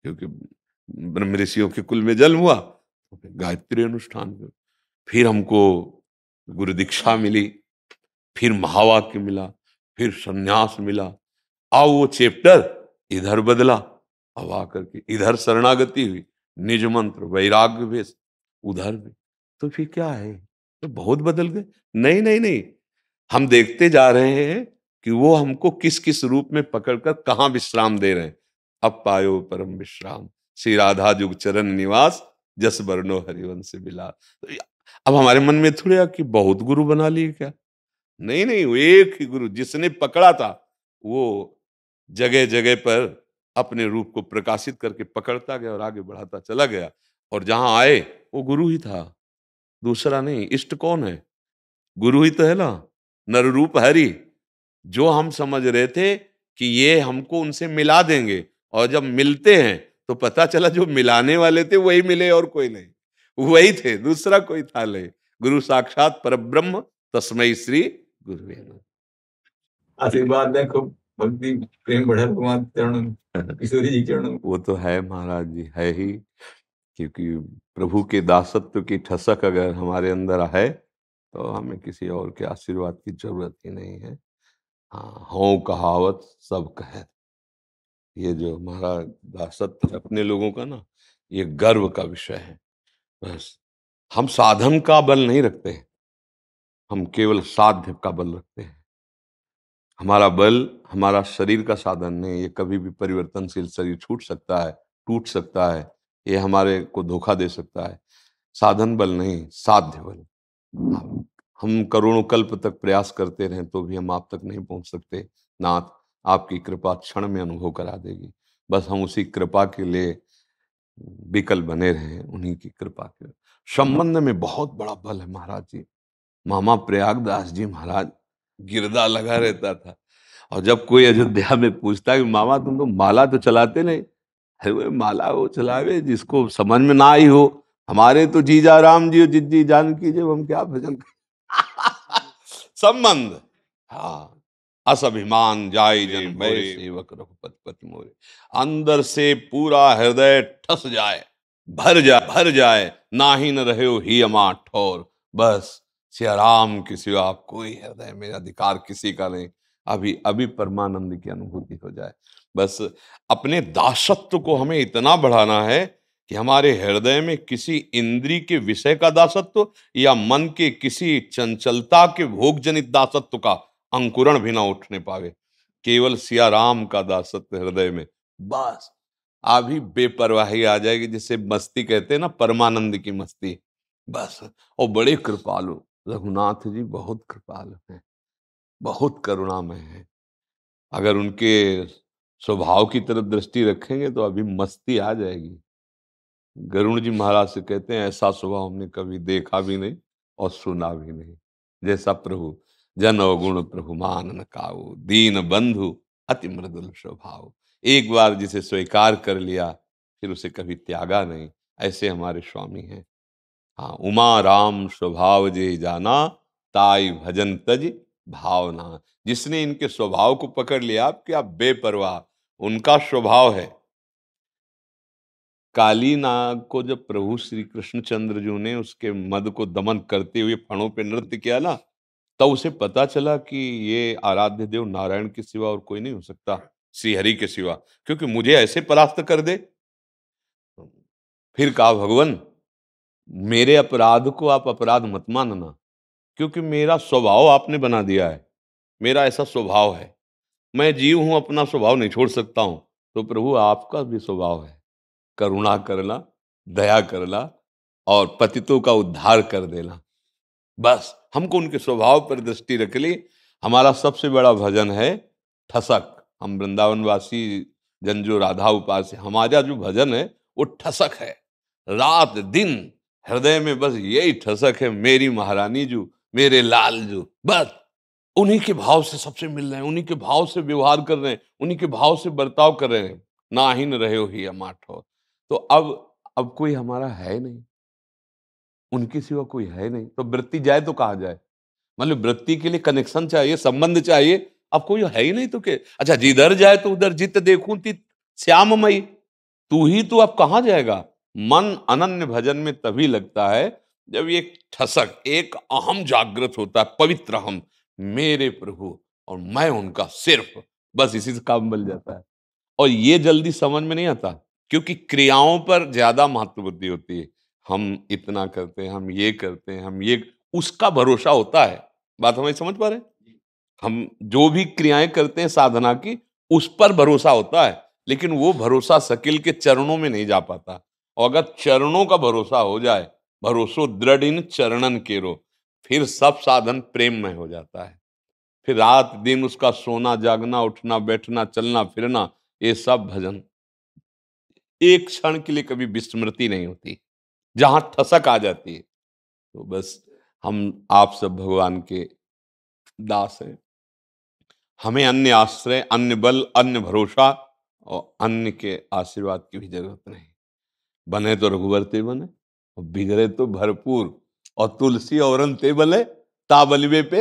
क्योंकि ब्रह्म ऋषियों के कुल में जन्म हुआ, तो फिर गायत्री अनुष्ठान, फिर हमको गुरु दीक्षा मिली, फिर महावाक्य मिला, फिर संन्यास मिला। अब वो चैप्टर इधर बदला, अब आकर के इधर शरणागति हुई, निज मंत्र वैराग्य भेष, उधर भी। तो फिर क्या है, तो बहुत बदल गए। नहीं नहीं नहीं, हम देखते जा रहे हैं कि वो हमको किस किस रूप में पकड़कर कहां विश्राम दे रहे हैं। अब पायो परम विश्राम, श्री राधा जुग चरण निवास, जस वर्णो हरिवंश विलास। तो अब हमारे मन में थोड़ा कि बहुत गुरु बना लिए क्या? नहीं नहीं, वो एक ही गुरु जिसने पकड़ा था, वो जगह जगह पर अपने रूप को प्रकाशित करके पकड़ता गया और आगे बढ़ाता चला गया। और जहां आए वो गुरु ही था, दूसरा नहीं। इष्ट कौन है? गुरु ही तो है ना, नर रूप हरि। जो हम समझ रहे थे कि ये हमको उनसे मिला देंगे, और जब मिलते हैं तो पता चला जो मिलाने वाले थे वही मिले और कोई नहीं, वही थे, दूसरा कोई था नहीं। गुरु साक्षात परब्रह्म, तस्मै श्री गुरुवे नमः। आशीर्वाद दें खूब, भक्ति प्रेम बढ़े भगवान चरणों में, किशोरी जी चरणों में। वो तो है महाराज जी, है ही, क्योंकि प्रभु के दासत्व की ठसक अगर हमारे अंदर है तो हमें किसी और के आशीर्वाद की जरूरत ही नहीं है। हाँ, हों कहावत सब कहे, ये जो हमारा दासत्व है अपने लोगों का ना, ये गर्व का विषय है। बस हम साधन का बल नहीं रखते हैं, हम केवल साध्य का बल रखते हैं। हमारा बल हमारा शरीर का साधन नहीं, ये कभी भी परिवर्तनशील शरीर छूट सकता है, टूट सकता है, ये हमारे को धोखा दे सकता है। साधन बल नहीं, साध्य बल। हम करोड़ों कल्प तक प्रयास करते रहें तो भी हम आप तक नहीं पहुंच सकते। नाथ आपकी कृपा क्षण में अनुभव करा देगी। बस हम उसी कृपा के लिए विकल बने रहें, उन्हीं की कृपा के संबंध में बहुत बड़ा बल है महाराज जी। मामा प्रयागदास जी महाराज गिरदा लगा रहता था, और जब कोई अयोध्या में पूछता कि मामा तुम तो माला तो चलाते नहीं, अरे वो माला वो चलावे जिसको समझ में ना आई हो। हमारे तो जीजा राम जी जिद्दी जानकी जब हम क्या भजन संबंध। हाँ, असभिमान जाय जन भय सेवक रघुपति पति मोरे। अंदर से पूरा हृदय ठस जाए, भर जाए, ना ही न रहे हो ही अमा ठोर। बस सिया राम की सिवा कोई हृदय में अधिकार किसी का नहीं। अभी अभी परमानंद की अनुभूति हो जाए। बस अपने दासत्व को हमें इतना बढ़ाना है कि हमारे हृदय में किसी इंद्री के विषय का दासत्व या मन के किसी चंचलता के भोग जनित दासत्व का अंकुरण भी ना उठने पावे। केवल सिया राम का दासत्व हृदय में, बस अभी बेपरवाही आ जाएगी, जिसे मस्ती कहते हैं ना, परमानंद की मस्ती। बस, और बड़े कृपालु रघुनाथ जी, बहुत कृपालु हैं, बहुत करुणामय हैं। अगर उनके स्वभाव की तरफ दृष्टि रखेंगे तो अभी मस्ती आ जाएगी। गरुण जी महाराज से कहते हैं ऐसा स्वभाव हमने कभी देखा भी नहीं और सुना भी नहीं, जैसा प्रभु। जन अवगुण प्रभु मान न काऊ, दीन बंधु अति मृदुल स्वभाव। एक बार जिसे स्वीकार कर लिया फिर उसे कभी त्यागा नहीं, ऐसे हमारे स्वामी हैं। हाँ, उमा राम स्वभाव जे जाना, ताई भजन तज भावना। जिसने इनके स्वभाव को पकड़ लिया, क्या बेपरवाह उनका स्वभाव है। काली नाग को जब प्रभु श्री कृष्णचंद्र जी ने उसके मद को दमन करते हुए फणों पे नृत्य किया ना, तब उसे पता चला कि ये आराध्य देव नारायण के सिवा और कोई नहीं हो सकता, श्री हरि के सिवा, क्योंकि मुझे ऐसे परास्त कर दे। फिर कहा, भगवान मेरे अपराध को आप अपराध मत मानना, क्योंकि मेरा स्वभाव आपने बना दिया है, मेरा ऐसा स्वभाव है, मैं जीव हूं, अपना स्वभाव नहीं छोड़ सकता हूं। तो प्रभु आपका भी स्वभाव है करुणा करना, दया करना और पतितों का उद्धार कर देना। बस हमको उनके स्वभाव पर दृष्टि रख ली। हमारा सबसे बड़ा भजन है ठसक। हम वृंदावनवासी जन जो राधा उपास्य, हमारा जो भजन है वो ठसक है। रात दिन हृदय में बस यही ठसक है, मेरी महारानी जो, मेरे लाल जो, बस उन्हीं के भाव से सबसे मिल रहे हैं, उन्हीं के भाव से व्यवहार कर रहे हैं, उन्हीं के भाव से बर्ताव कर रहे हैं। नाहिन रहे हो ही अमाठो। तो अब कोई हमारा है नहीं, उनके सिवा कोई है नहीं, तो वृत्ति जाए तो कहा जाए। मतलब वृत्ति के लिए कनेक्शन चाहिए, संबंध चाहिए, अब कोई है ही नहीं तो के अच्छा जिधर जाए तो उधर जित देखूं तित श्याममयी, तू ही तो अब कहाँ जाएगा। मन अनन्य भजन में तभी लगता है जब ये ठसक, एक अहम जागृत होता है, पवित्र हम, मेरे प्रभु और मैं उनका सिर्फ, बस इसी से काम बन जाता है। और ये जल्दी समझ में नहीं आता, क्योंकि क्रियाओं पर ज्यादा महत्व बुद्धि होती है। हम इतना करते हैं, हम ये करते हैं, हम ये, उसका भरोसा होता है। बात हमें समझ पा रहे हैं? हम जो भी क्रियाएं करते हैं साधना की, उस पर भरोसा होता है, लेकिन वो भरोसा सकिल के चरणों में नहीं जा पाता। और अगर चरणों का भरोसा हो जाए, भरोसो दृढ़ इन चरणन केरो, फिर सब साधन प्रेम में हो जाता है। फिर रात दिन उसका सोना जागना, उठना बैठना, चलना फिरना, ये सब भजन एक क्षण के लिए कभी विस्मृति नहीं होती। जहां ठसक आ जाती है तो बस हम आप सब भगवान के दास हैं। हमें अन्य आश्रय, अन्य बल, अन्य भरोसा और अन्य के आशीर्वाद की भी जरूरत नहीं। बने तो रघुवर ते बने और बिगड़े तो भरपूर, और तुलसी और ते बले ताबलवे पे।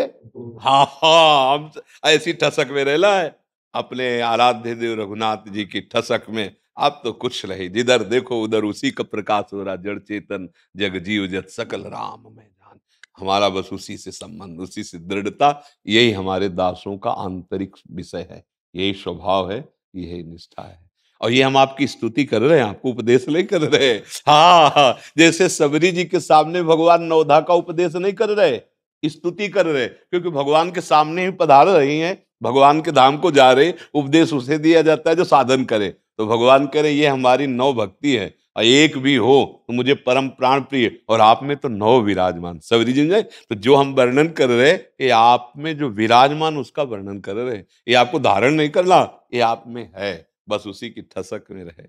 हाँ हाँ, हम ऐसी ठसक में रहला है अपने आराध्य देव रघुनाथ जी की ठसक में। अब तो कुछ नहीं, जिधर देखो उधर उसी का प्रकाश हो रहा, जड़ चेतन जग जीव जत सकल राम में जान। हमारा बस उसी से संबंध, उसी से दृढ़ता, यही हमारे दासों का आंतरिक विषय है, यही स्वभाव है, यही निष्ठा है। और ये हम आपकी स्तुति कर रहे हैं, आपको उपदेश नहीं कर रहे। हाँ हाँ, जैसे सबरी जी के सामने भगवान नवधा का उपदेश नहीं कर रहे, स्तुति कर रहे, क्योंकि भगवान के सामने ही पधार रही हैं, भगवान के धाम को जा रहे, उपदेश उसे दिया जाता है जो साधन करे। तो भगवान कह रहे ये हमारी नौ भक्ति है, और एक भी हो तो मुझे परम प्राण प्रिय, और आप में तो नौ विराजमान। सबरी जी ने तो जो हम वर्णन कर रहे, ये आप में जो विराजमान उसका वर्णन कर रहे, ये आपको धारण नहीं करना, ये आप में है, बस उसी की ठसक में रहे।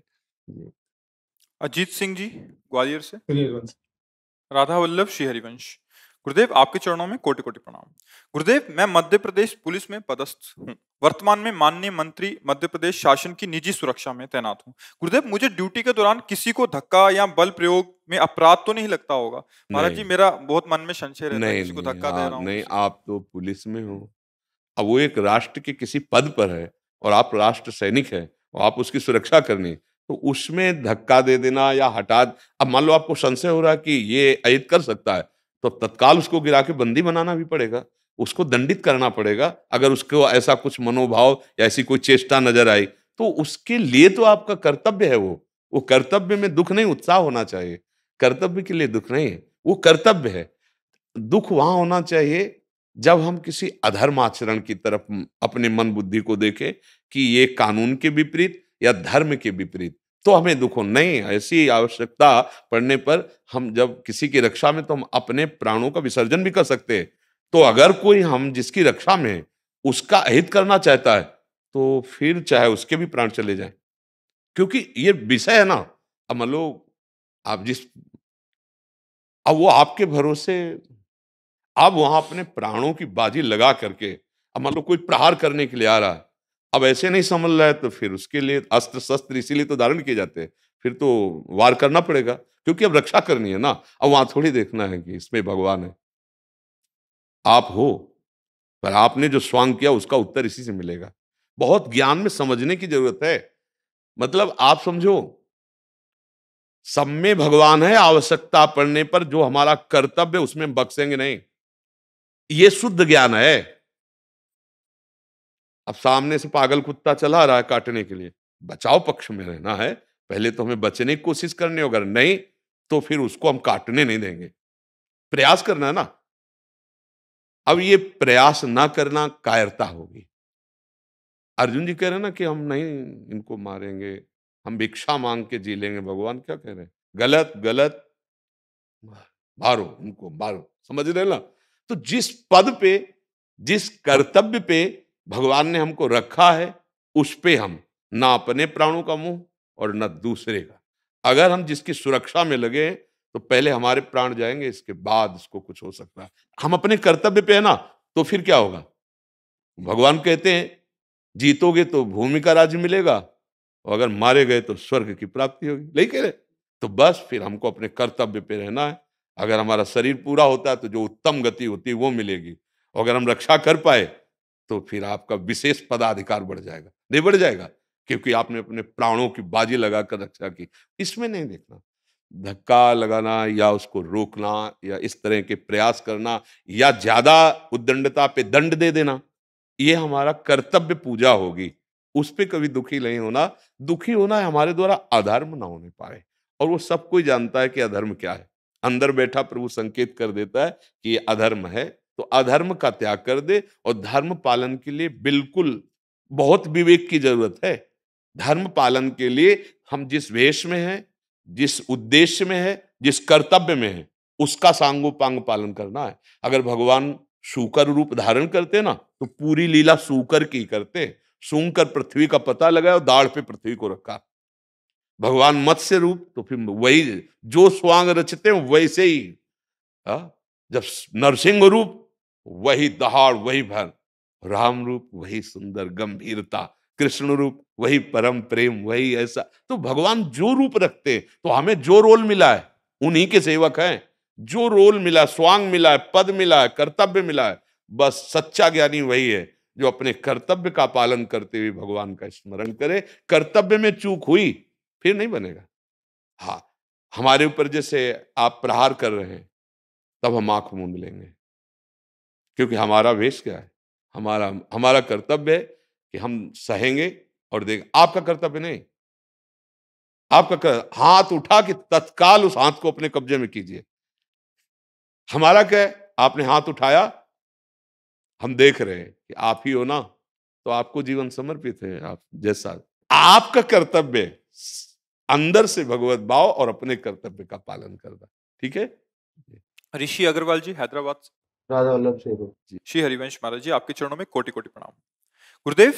अजीत सिंह जी ग्वालियर से। हरिवंश। राधा वल्लभ श्री हरिवंश। गुरुदेव आपके चरणों में कोटि कोटि प्रणाम। गुरुदेव मैं मध्य प्रदेश पुलिस में पदस्थ हूँ, वर्तमान में माननीय मंत्री मध्य प्रदेश शासन की निजी सुरक्षा में तैनात हूँ। गुरुदेव मुझे ड्यूटी के दौरान किसी को धक्का या बल प्रयोग में अपराध तो नहीं लगता होगा? महाराज जी मेरा बहुत मन में संशय रहता है, किसी को धक्का दे रहा हूँ। नहीं, आप तो पुलिस में हो, अब वो एक राष्ट्र के किसी पद पर है और आप राष्ट्र सैनिक है और आप उसकी सुरक्षा करनी, तो उसमें धक्का दे देना या हटा, अब मान लो आपको संशय हो रहा है कि ये अहित कर सकता है, तो तत्काल उसको गिरा के बंदी बनाना भी पड़ेगा, उसको दंडित करना पड़ेगा। अगर उसको ऐसा कुछ मनोभाव या ऐसी कोई चेष्टा नजर आई, तो उसके लिए तो आपका कर्तव्य है, वो कर्तव्य में दुख नहीं, उत्साह होना चाहिए। कर्तव्य के लिए दुख नहीं है, वो कर्तव्य है। दुख वहां होना चाहिए जब हम किसी अधर्म आचरण की तरफ अपने मन बुद्धि को देखें कि ये कानून के विपरीत या धर्म के विपरीत, तो हमें दुख हो। नहीं, ऐसी आवश्यकता पड़ने पर हम जब किसी की रक्षा में, तो हम अपने प्राणों का विसर्जन भी कर सकते हैं। तो अगर कोई हम जिसकी रक्षा में है उसका अहित करना चाहता है, तो फिर चाहे उसके भी प्राण चले जाएं, क्योंकि ये विषय है ना। अब मान लो आप अब वो आपके भरोसे, आप वहां अपने प्राणों की बाजी लगा करके, अब मान लो कोई प्रहार करने के लिए आ रहा है, अब ऐसे नहीं संभल रहा है तो फिर उसके लिए अस्त्र शस्त्र इसीलिए तो धारण किए जाते हैं, फिर तो वार करना पड़ेगा, क्योंकि अब रक्षा करनी है ना। अब वहां थोड़ी देखना है कि इसमें भगवान है, आप हो, पर आपने जो स्वांग किया उसका उत्तर इसी से मिलेगा। बहुत ज्ञान में समझने की जरूरत है। मतलब आप समझो, सब में भगवान है, आवश्यकता पड़ने पर जो हमारा कर्तव्य उसमें हम बख्शेंगे नहीं, ये शुद्ध ज्ञान है। अब सामने से पागल कुत्ता चला रहा है काटने के लिए, बचाव पक्ष में रहना है, पहले तो हमें बचने की कोशिश करनी होगी, अगर नहीं तो फिर उसको हम काटने नहीं देंगे, प्रयास करना है ना। अब ये प्रयास ना करना कायरता होगी। अर्जुन जी कह रहे हैं ना कि हम नहीं इनको मारेंगे, हम भिक्षा मांग के जी लेंगे। भगवान क्या कह रहे हैं? गलत गलत, मारो उनको, मारो। समझ रहे हैं ना? तो जिस पद पे, जिस कर्तव्य पे भगवान ने हमको रखा है, उस पे हम ना अपने प्राणों का मुंह और न दूसरे का। अगर हम जिसकी सुरक्षा में लगे तो पहले हमारे प्राण जाएंगे, इसके बाद इसको कुछ हो सकता है। हम अपने कर्तव्य पे है ना, तो फिर क्या होगा? भगवान कहते हैं जीतोगे तो भूमि का राज्य मिलेगा, और अगर मारे गए तो स्वर्ग की प्राप्ति होगी। नहीं कह रहे? तो बस फिर हमको अपने कर्तव्य पे रहना है। अगर हमारा शरीर पूरा होता है तो जो उत्तम गति होती है वो मिलेगी, और अगर हम रक्षा कर पाए तो फिर आपका विशेष पदाधिकार बढ़ जाएगा। नहीं बढ़ जाएगा? क्योंकि आपने अपने प्राणों की बाजी लगाकर रक्षा की। इसमें नहीं देखना, धक्का लगाना या उसको रोकना या इस तरह के प्रयास करना या ज्यादा उद्दंडता पे दंड दे देना, ये हमारा कर्तव्य पूजा होगी। उस पे कभी दुखी नहीं होना। दुखी होना है हमारे द्वारा अधर्म ना होने पाए, और वो सब कोई जानता है कि अधर्म क्या है। अंदर बैठा प्रभु संकेत कर देता है कि ये अधर्म है, तो अधर्म का त्याग कर दे, और धर्म पालन के लिए बिल्कुल बहुत विवेक की जरूरत है। धर्म पालन के लिए हम जिस वेश में हैं, जिस उद्देश्य में है, जिस कर्तव्य में है, उसका सांगोपांग पालन करना है। अगर भगवान शूकर रूप धारण करते ना तो पूरी लीला शूकर की करते। सूंघकर पृथ्वी का पता लगाया और दाढ़ पे पृथ्वी को रखा। भगवान मत्स्य रूप तो फिर वही जो स्वांग रचते हैं वैसे ही। जब नरसिंह रूप वही दहाड़ वही भर, राम रूप वही सुंदर गंभीरता, कृष्ण रूप वही परम प्रेम, वही ऐसा। तो भगवान जो रूप रखते हैं, तो हमें जो रोल मिला है उन्हीं के सेवक हैं। जो रोल मिला, स्वांग मिला है, पद मिला है, कर्तव्य मिला है, बस सच्चा ज्ञानी वही है जो अपने कर्तव्य का पालन करते हुए भगवान का स्मरण करे। कर्तव्य में चूक हुई फिर नहीं बनेगा। हाँ, हमारे ऊपर जैसे आप प्रहार कर रहे हैं तब हम आंख मूंद लेंगे, क्योंकि हमारा वेश क्या है? हमारा हमारा कर्तव्य है कि हम सहेंगे और देखें। आपका कर्तव्य नहीं। हाथ उठा के तत्काल उस हाथ को अपने कब्जे में कीजिए। हमारा क्या है? आपने हाथ उठाया, हम देख रहे हैं कि आप ही हो ना, तो आपको जीवन समर्पित है। आप जैसा आपका कर्तव्य है, अंदर से भगवत भाव और अपने कर्तव्य का पालन करना। ठीक है? ऋषि अग्रवाल जी हैदराबाद से। राधा वल्लभ से श्री हरिवंश महाराज जी, आपके चरणों में कोटि कोटि प्रणाम। गुरुदेव,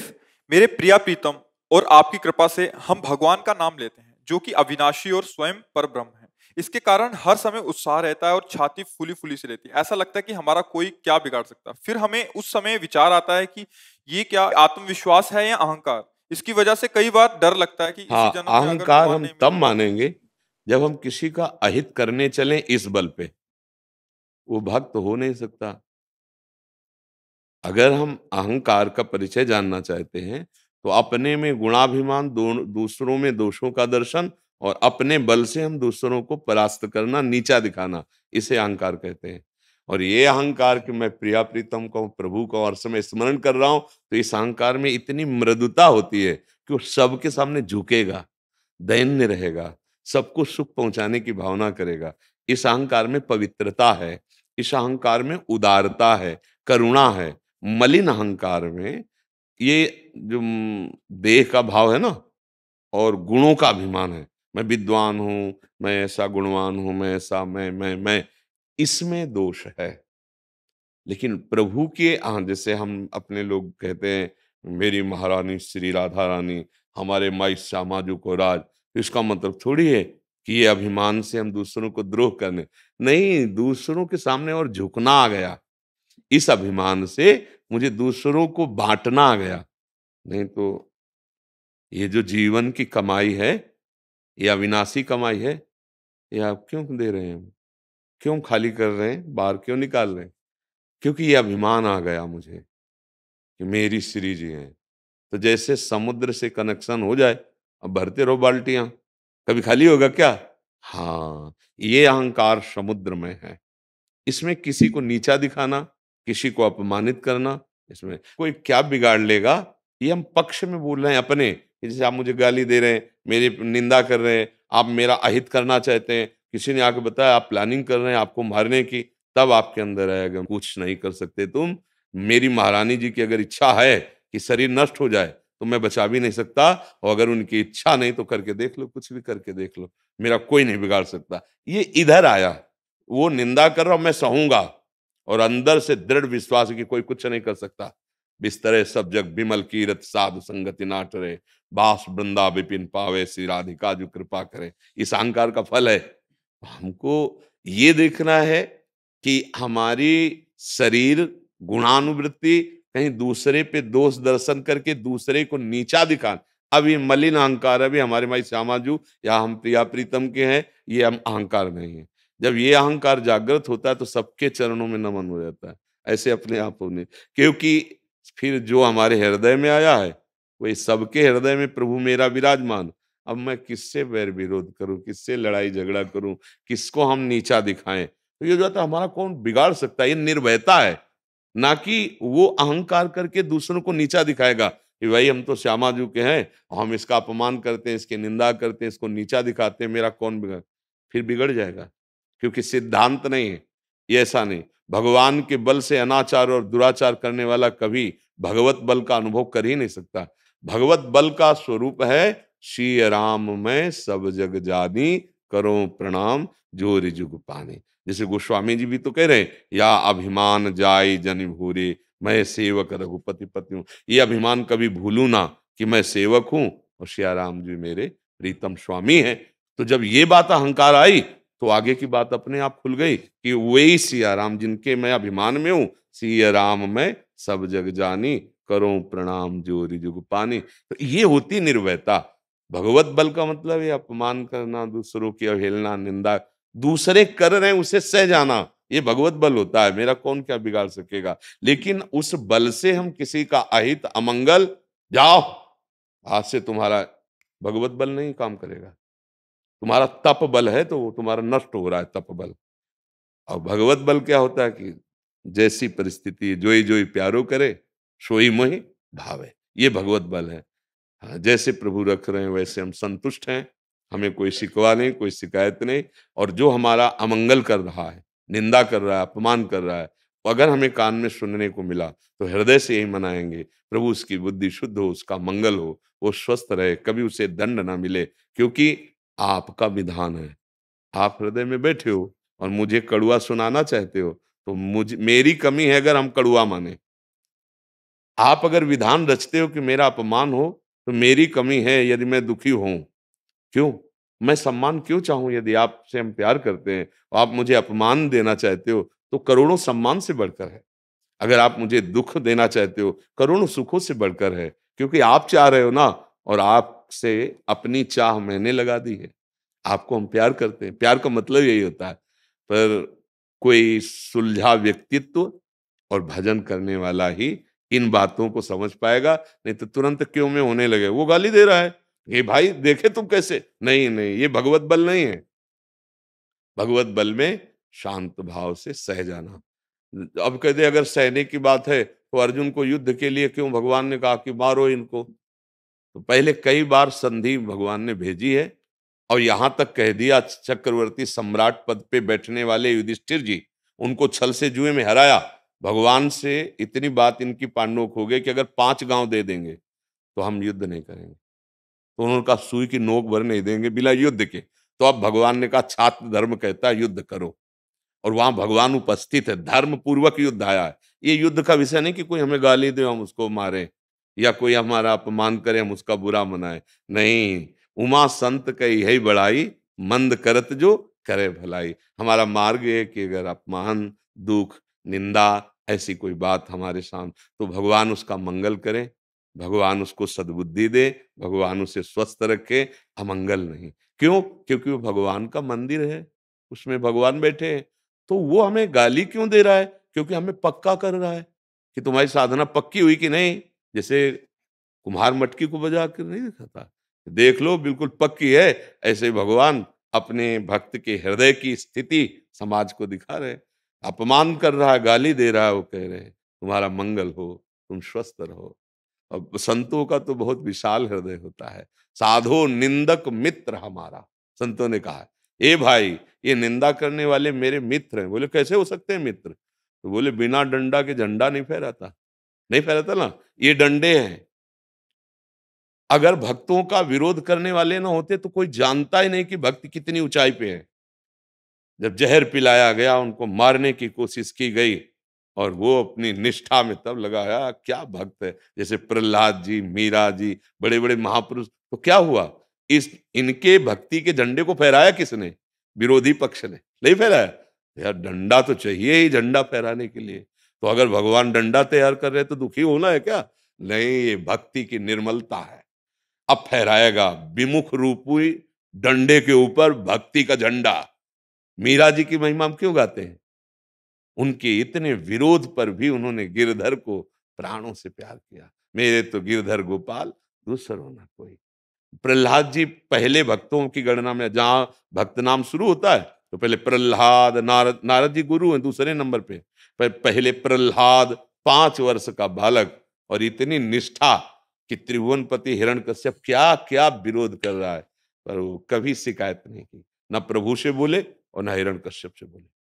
मेरे प्रिया प्रीतम, और आपकी कृपा से हम भगवान का नाम लेते हैं जो कि अविनाशी और स्वयं परब्रह्म है। इसके कारण हर समय उत्साह रहता है और छाती फूली फूली से रहती है। ऐसा लगता है कि हमारा कोई क्या बिगाड़ सकता। फिर हमें उस समय विचार आता है कि ये क्या आत्मविश्वास है या अहंकार। इसकी वजह से कई बार डर लगता है कि हाँ, इसी जन्म में अगर अहंकार भगवान हम नहीं तब मिले। मानेंगे जब हम किसी का अहित करने चलें इस बल पे। वो भक्त हो नहीं सकता। अगर हम अहंकार का परिचय जानना चाहते हैं तो अपने में गुणाभिमान, दूसरों में दोषों का दर्शन, और अपने बल से हम दूसरों को परास्त करना, नीचा दिखाना, इसे अहंकार कहते हैं। और ये अहंकार कि मैं प्रिया प्रीतम को, प्रभु को हर समय स्मरण कर रहा हूं, तो इस अहंकार में इतनी मृदुता होती है कि वो सबके सामने झुकेगा, दैन्य रहेगा, सबको सुख पहुंचाने की भावना करेगा। इस अहंकार में पवित्रता है, इस अहंकार में उदारता है, करुणा है। मलिन अहंकार में ये जो देह का भाव है ना, और गुणों का अभिमान है, मैं विद्वान हूं, मैं ऐसा गुणवान हूं, मैं ऐसा, मैं, इसमें दोष है। लेकिन प्रभु के जैसे हम अपने लोग कहते हैं मेरी महारानी श्री राधा रानी, हमारे माई श्यामा जी को राज, तो इसका मतलब थोड़ी है कि ये अभिमान से हम दूसरों को द्रोह करने, नहीं, दूसरों के सामने और झुकना आ गया। इस अभिमान से मुझे दूसरों को बांटना आ गया। नहीं तो ये जो जीवन की कमाई है, ये अविनाशी कमाई है, ये आप क्यों दे रहे हैं? क्यों खाली कर रहे हैं? बाहर क्यों निकाल रहे हैं? क्योंकि ये अभिमान आ गया मुझे कि मेरी श्री जी हैं। तो जैसे समुद्र से कनेक्शन हो जाए, अब भरते रहो बाल्टियां, कभी खाली होगा क्या? हाँ, ये अहंकार समुद्र में है। इसमें किसी को नीचा दिखाना, किसी को अपमानित करना, इसमें कोई क्या बिगाड़ लेगा? ये हम पक्ष में बोल रहे हैं अपने, कि जैसे आप मुझे गाली दे रहे हैं, मेरी निंदा कर रहे हैं, आप मेरा अहित करना चाहते हैं, किसी ने आके बताया आप प्लानिंग कर रहे हैं आपको मारने की, तब आपके अंदर आएगा कुछ नहीं कर सकते तुम। मेरी महारानी जी की अगर इच्छा है कि शरीर नष्ट हो जाए, तो मैं बचा भी नहीं सकता, और अगर उनकी इच्छा नहीं तो करके देख लो, कुछ भी करके देख लो, मेरा कोई नहीं बिगाड़ सकता। ये इधर आया, वो निंदा कर रहा हूं, मैं सहूंगा, और अंदर से दृढ़ विश्वास है कि कोई कुछ नहीं कर सकता। बिस्तरे सब जग बिमल कीरत साधु संगति ना टरे, बास वृंदा विपिन पावे श्री राधिका जो कृपा करे। इस अहंकार का फल है। हमको ये देखना है कि हमारी शरीर गुणानुवृत्ति कहीं दूसरे पे दोष दर्शन करके दूसरे को नीचा दिखा, अब ये मलिन अहंकार है। अभी हमारे माई श्यामाजू या हम प्रिया प्रीतम के हैं, ये हम अहंकार नहीं है। जब ये अहंकार जागृत होता है तो सबके चरणों में नमन हो जाता है, ऐसे अपने आप होने। क्योंकि फिर जो हमारे हृदय में आया है वही सबके हृदय में प्रभु मेरा विराजमान। अब मैं किससे वैर विरोध करूं, किससे लड़ाई झगड़ा करूं, किसको हम नीचा दिखाएं? तो ये जो है हमारा कौन बिगाड़ सकता है? ये निर्भयता है, ना कि वो अहंकार करके दूसरों को नीचा दिखाएगा कि भाई हम तो श्यामाजू के हैं, हम इसका अपमान करते हैं, इसकी निंदा करते हैं, इसको नीचा दिखाते हैं, मेरा कौन बिगड़? फिर बिगड़ जाएगा, क्योंकि सिद्धांत नहीं है ये, ऐसा नहीं। भगवान के बल से अनाचार और दुराचार करने वाला कभी भगवत बल का अनुभव कर ही नहीं सकता। भगवत बल का स्वरूप है श्री राम में सब जग जानी, करो प्रणाम जो रिजुग पानी। जैसे गोस्वामी जी भी तो कह रहे हैं, या अभिमान जाय जन भूरे, मैं सेवक रघुपति पति हूं। ये अभिमान कभी भूलू ना कि मैं सेवक हूं और श्री राम जी मेरे प्रीतम स्वामी हैं। तो जब ये बात अहंकार आई तो आगे की बात अपने आप खुल गई कि वही सिया राम जिनके मैं अभिमान में हूं, सिया राम मैं सब जग जानी, करो प्रणाम जो रिजुग पानी। तो ये होती निर्भयता। भगवत बल का मतलब ये अपमान करना, दूसरों की अवहेलना, निंदा, दूसरे कर रहे हैं उसे सह जाना, ये भगवत बल होता है। मेरा कौन क्या बिगाड़ सकेगा? लेकिन उस बल से हम किसी का अहित अमंगल, जाओ आज से तुम्हारा भगवत बल नहीं काम करेगा, तुम्हारा तप बल है तो वो तुम्हारा नष्ट हो रहा है, तप बल। और भगवत बल क्या होता है कि जैसी परिस्थिति जोई जोई प्यारो करे, सोई मोहि भावे, ये भगवत बल है। हाँ, जैसे प्रभु रख रहे हैं वैसे हम संतुष्ट हैं, हमें कोई शिकवा नहीं, कोई शिकायत नहीं। और जो हमारा अमंगल कर रहा है, निंदा कर रहा है, अपमान कर रहा है, अगर हमें कान में सुनने को मिला तो हृदय से यही मनाएंगे, प्रभु उसकी बुद्धि शुद्ध हो, उसका मंगल हो, वो स्वस्थ रहे, कभी उसे दंड ना मिले, क्योंकि आपका विधान है। आप हृदय में बैठे हो और मुझे कड़ुआ सुनाना चाहते हो, तो मुझे मेरी कमी है अगर हम कड़ुआ माने। आप अगर विधान रचते हो कि मेरा अपमान हो, तो मेरी कमी है यदि मैं दुखी हूं। क्यों? मैं सम्मान क्यों चाहूं? यदि आपसे हम प्यार करते हैं और आप मुझे अपमान देना चाहते हो, तो करोड़ों सम्मान से बढ़कर है। अगर आप मुझे दुख देना चाहते हो, करोड़ों सुखों से बढ़कर है, क्योंकि आप चाह रहे हो ना, और आपसे अपनी चाह मैंने लगा दी है। आपको हम प्यार करते हैं, प्यार का मतलब यही होता है। पर कोई सुलझा व्यक्तित्व और भजन करने वाला ही इन बातों को समझ पाएगा, नहीं तो तुरंत क्यों में होने लगे, वो गाली दे रहा है, ये भाई देखे तुम कैसे, नहीं नहीं, ये भगवत बल नहीं है। भगवत बल में शांत भाव से सह जाना। अब कहते अगर सहने की बात है तो अर्जुन को युद्ध के लिए क्यों भगवान ने कहा कि मारो इनको? तो पहले कई बार संधि भगवान ने भेजी है, और यहां तक कह दिया चक्रवर्ती सम्राट पद पे बैठने वाले युधिष्ठिर जी, उनको छल से जुए में हराया। भगवान से इतनी बात इनकी पांडवों को हो गई कि अगर 5 गांव दे देंगे तो हम युद्ध नहीं करेंगे। तो उन्होंने कहा सुई की नोक भर नहीं देंगे बिना युद्ध के। तो अब भगवान ने कहा छात्र धर्म कहता है युद्ध करो, और वहां भगवान उपस्थित है, धर्म पूर्वक युद्ध आया है। ये युद्ध का विषय नहीं कि कोई हमें गाली दे हम उसको मारे, या कोई हमारा अपमान करे हम उसका बुरा मनाए। नहीं, उमा संत कही है बड़ाई, मंद करत जो करे भलाई। हमारा मार्ग है कि अगर अपमान, दुख, निंदा, ऐसी कोई बात हमारे सामने, तो भगवान उसका मंगल करें, भगवान उसको सद्बुद्धि दे, भगवान उसे स्वस्थ रखे, अमंगल नहीं। क्यों? क्योंकि वो भगवान का मंदिर है, उसमें भगवान बैठे हैं। तो वो हमें गाली क्यों दे रहा है? क्योंकि हमें पक्का कर रहा है कि तुम्हारी साधना पक्की हुई कि नहीं। जैसे कुम्हार मटकी को बजा कर नहीं दिखाता, देख लो बिल्कुल पक्की है। ऐसे भगवान अपने भक्त के हृदय की स्थिति समाज को दिखा रहे हैं। अपमान कर रहा है, गाली दे रहा है, वो कह रहे हैं तुम्हारा मंगल हो, तुम स्वस्थ रहो। अब संतों का तो बहुत विशाल हृदय होता है। साधो निंदक मित्र हमारा, संतों ने कहा है ए भाई, ये निंदा करने वाले मेरे मित्र हैं। बोले कैसे हो सकते हैं मित्र? तो बोले बिना डंडा के झंडा नहीं फहराता, नहीं फहराता ना, ये डंडे हैं। अगर भक्तों का विरोध करने वाले ना होते तो कोई जानता ही नहीं कि भक्त कितनी ऊंचाई पे है। जब जहर पिलाया गया, उनको मारने की कोशिश की गई और वो अपनी निष्ठा में तब लगाया, क्या भक्त है। जैसे प्रहलाद जी, मीरा जी, बड़े बड़े महापुरुष। तो क्या हुआ, इस इनके भक्ति के झंडे को फहराया किसने? विरोधी पक्ष ने नहीं फहराया। यार डंडा तो चाहिए ही झंडा फहराने के लिए। तो अगर भगवान डंडा तैयार कर रहे हैं तो दुखी होना है क्या? नहीं, ये भक्ति की निर्मलता है। अब फहराएगा विमुख रूपी डंडे के ऊपर भक्ति का झंडा। मीरा जी की महिमा हम क्यों गाते हैं? उनके इतने विरोध पर भी उन्होंने गिरधर को प्राणों से प्यार किया। मेरे तो गिरधर गोपाल दूसरो ना कोई। प्रहलाद जी पहले भक्तों की गणना में, जहां भक्त नाम शुरू होता है तो पहले प्रहलाद, नारद, नारद जी गुरु हैं दूसरे नंबर पे, पर पहले प्रहलाद 5 वर्ष का बालक, और इतनी निष्ठा कि त्रिभुवनपति हिरण्यकश्यप क्या क्या विरोध कर रहा है, पर वो कभी शिकायत नहीं की, ना प्रभु से बोले और ना हिरण्यकश्यप से बोले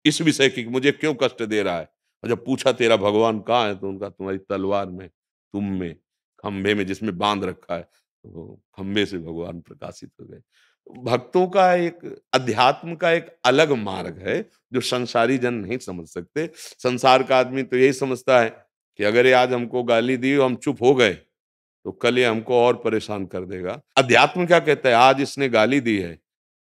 इस विषय की कि मुझे क्यों कष्ट दे रहा है। और जब पूछा तेरा भगवान कहाँ है, तो उनका तुम्हारी तलवार में, तुम में, खंभे में जिसमें बांध रखा है। तो खंभे से भगवान प्रकाशित हो गए। भक्तों का एक अध्यात्म का एक अलग मार्ग है जो संसारी जन नहीं समझ सकते। संसार का आदमी तो यही समझता है कि अगर ये आज हमको गाली दी और हम चुप हो गए तो कल ये हमको और परेशान कर देगा। अध्यात्म क्या कहता है, आज इसने गाली दी है,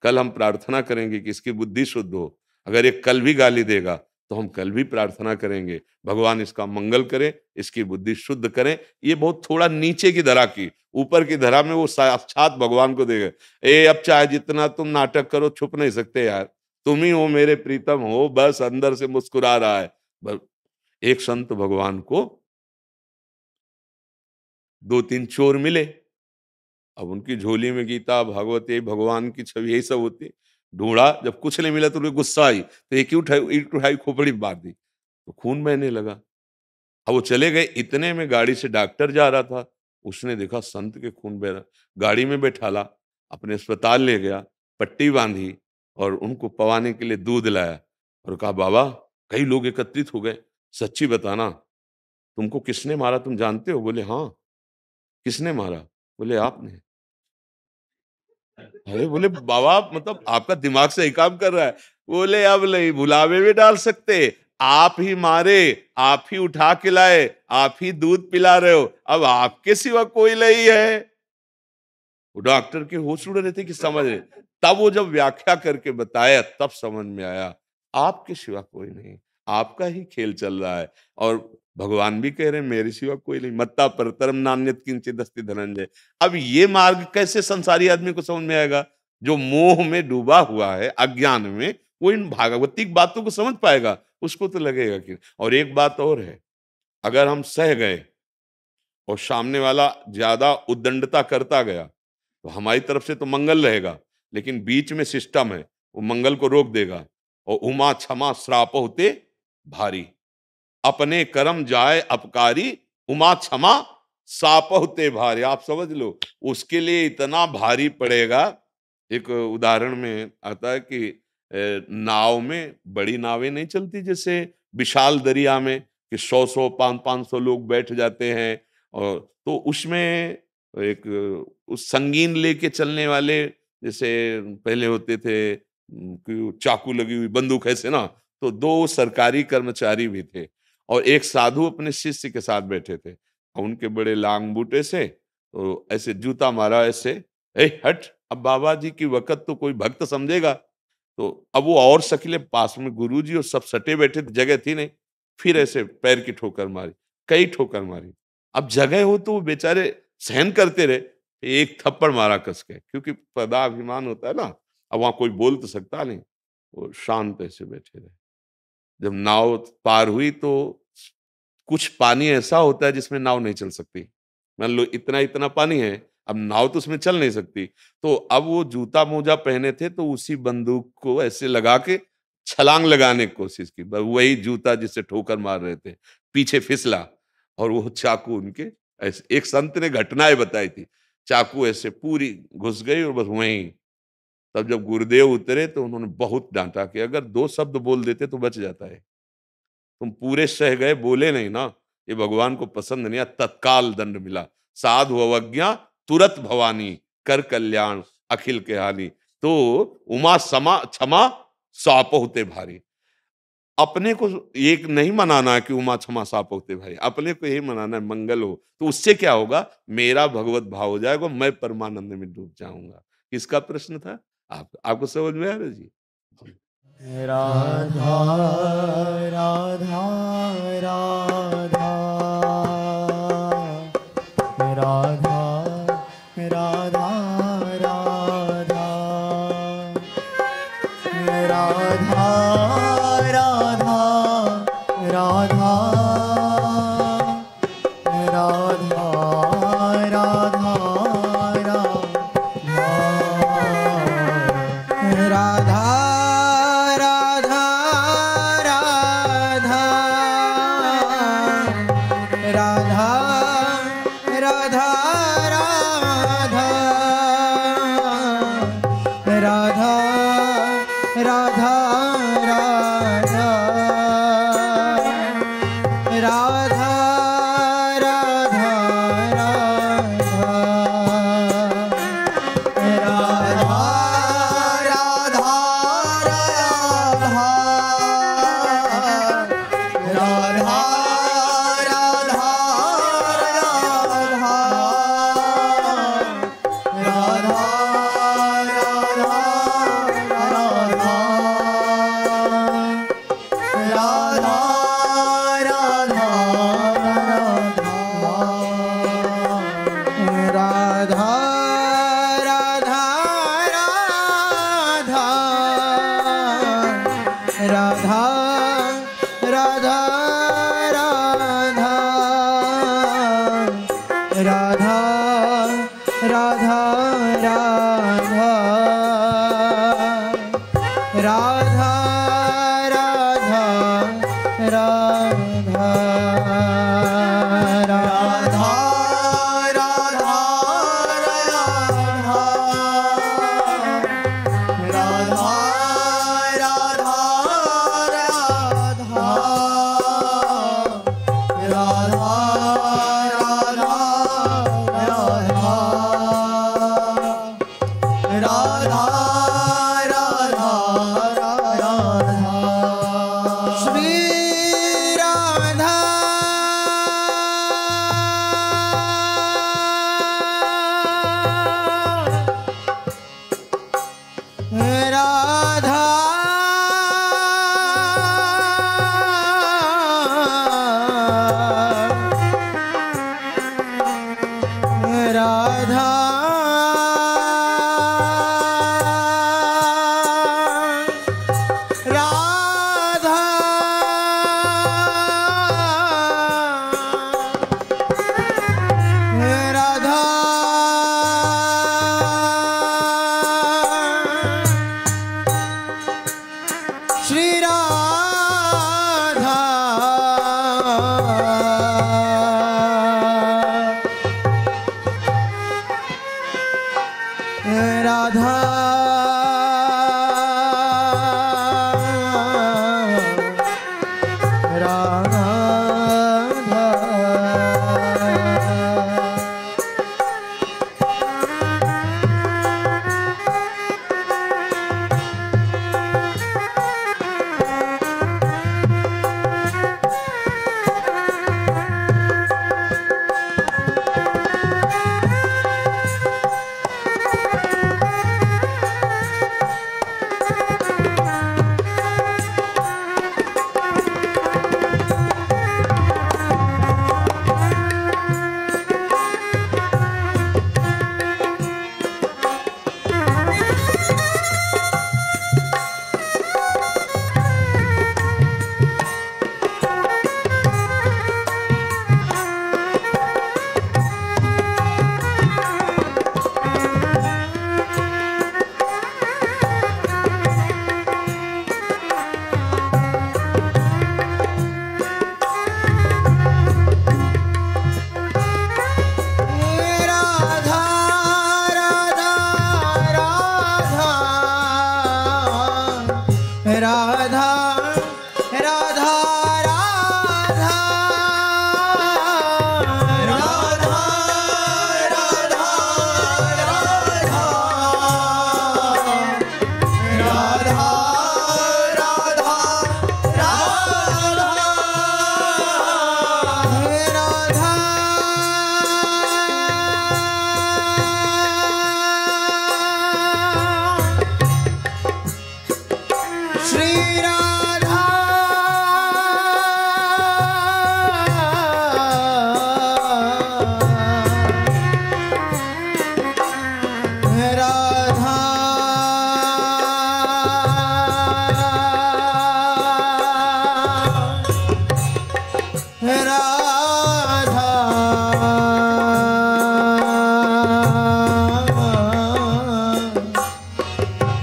कल हम प्रार्थना करेंगे कि इसकी बुद्धि शुद्ध हो। अगर ये कल भी गाली देगा तो हम कल भी प्रार्थना करेंगे भगवान इसका मंगल करे, इसकी बुद्धि शुद्ध करें। ये बहुत थोड़ा नीचे की धरा की, ऊपर की धरा में वो साक्षात भगवान को देगा। ए अब चाहे जितना तुम नाटक करो, छुप नहीं सकते यार, तुम ही हो मेरे प्रीतम हो, बस अंदर से मुस्कुरा रहा है। एक संत भगवान को 2-3 चोर मिले। अब उनकी झोली में गीता, भागवत, ये भगवान की छवि यही सब होती। ढूंढा, जब कुछ नहीं मिला तो उन्हें गुस्सा आई, तो एक ही ईंट उठाई, खोपड़ी मार दी, तो खून बहने लगा। अब वो चले गए, इतने में गाड़ी से डॉक्टर जा रहा था, उसने देखा संत के खून बह रहा, गाड़ी में बैठाला, अपने अस्पताल ले गया, पट्टी बांधी और उनको पवाने के लिए दूध लाया और कहा बाबा कई लोग एकत्रित हो गए, सच्ची बताना तुमको किसने मारा, तुम जानते हो? बोले हाँ। किसने मारा? बोले आपने। अरे बोले बाबा मतलब आपका दिमाग सही काम कर रहा है। बोले अब नहीं भुलावे में डाल सकते, आप ही मारे, आप ही उठा के लाए, आप ही दूध पिला रहे हो, अब आपके सिवा कोई नहीं है। वो डॉक्टर के होश उड़ रहे थे कि समझ रहे, तब वो जब व्याख्या करके बताया तब समझ में आया आपके सिवा कोई नहीं, आपका ही खेल चल रहा है। और भगवान भी कह रहे हैं मेरे सिवा कोई नहीं, मत्ता परतरम नान्यत किंचित अस्ति धनंजय। अब ये मार्ग कैसे संसारी आदमी को समझ में आएगा? जो मोह में डूबा हुआ है, अज्ञान में, वो इन भागवतिक बातों को समझ पाएगा? उसको तो लगेगा कि। और एक बात और है, अगर हम सह गए और सामने वाला ज्यादा उद्दंडता करता गया तो हमारी तरफ से तो मंगल रहेगा, लेकिन बीच में सिस्टम है, वो मंगल को रोक देगा। और उमा क्षमा श्राप होते भारी, अपने कर्म जाए अपकारी, उमा क्षमा साप होते भारी। आप समझ लो उसके लिए इतना भारी पड़ेगा। एक उदाहरण में आता है कि नाव में बड़ी नावें नहीं चलती जैसे विशाल दरिया में कि 100-100 500-500 लोग बैठ जाते हैं, और तो उसमें एक उस संगीन लेके चलने वाले जैसे पहले होते थे कि चाकू लगी हुई बंदूक ऐसे ना, तो 2 सरकारी कर्मचारी भी थे और एक साधु अपने शिष्य के साथ बैठे थे। और उनके बड़े लांग बूटे से तो ऐसे जूता मारा ऐसे, ए हट, अब बाबा जी की वक़्त तो कोई भक्त समझेगा। तो अब वो और शकीले पास में गुरुजी और सब सटे बैठे थे, जगह थी नहीं। फिर ऐसे पैर की ठोकर मारी, कई ठोकर मारी। अब जगह हो तो वो बेचारे सहन करते रहे, एक थप्पड़ मारा कस के, क्योंकि पदाभिमान होता है ना, अब वहां कोई बोल तो सकता नहीं, वो शांत ऐसे बैठे रहे। जब नाव पार हुई तो कुछ पानी ऐसा होता है जिसमें नाव नहीं चल सकती, मान लो इतना इतना पानी है, अब नाव तो उसमें चल नहीं सकती, तो अब वो जूता मोजा पहने थे तो उसी बंदूक को ऐसे लगा के छलांग लगाने की कोशिश की, वही जूता जिससे ठोकर मार रहे थे, पीछे फिसला और वो चाकू उनके ऐसे, एक संत ने घटनाएं बताई थी, चाकू ऐसे पूरी घुस गई और बस वहीं। तब जब गुरुदेव उतरे तो उन्होंने बहुत डांटा कि अगर 2 शब्द बोल देते तो बच जाता है, तुम पूरे सह गए, बोले नहीं ना, ये भगवान को पसंद नहीं आया, तत्काल दंड मिला, साधु अवज्ञा तुरत भवानी, कर कल्याण अखिल के हानि। तो उमा समा क्षमा साप होते भारी। अपने को एक नहीं मनाना है कि उमा क्षमा साप होते भाई, अपने को यही मनाना है मंगल हो, तो उससे क्या होगा, मेरा भगवत भाव हो जाएगा, मैं परमानंद में डूब जाऊंगा। किसका प्रश्न था? आपको समझ में आ रहा जी? राधा राधा राधा राधा राधा राधा राधा राधा राधा राधा राधा राधा राधा राधा राधा राधा राधा राधा श्री राधा राधा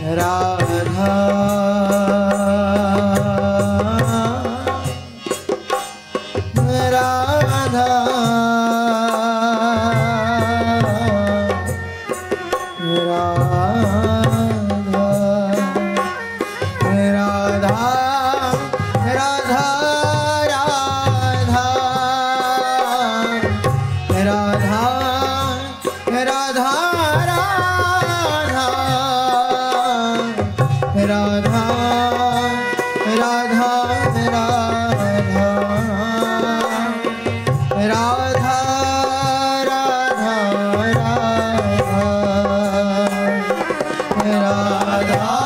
राधा राधा राधा राधा राधा राधा राधा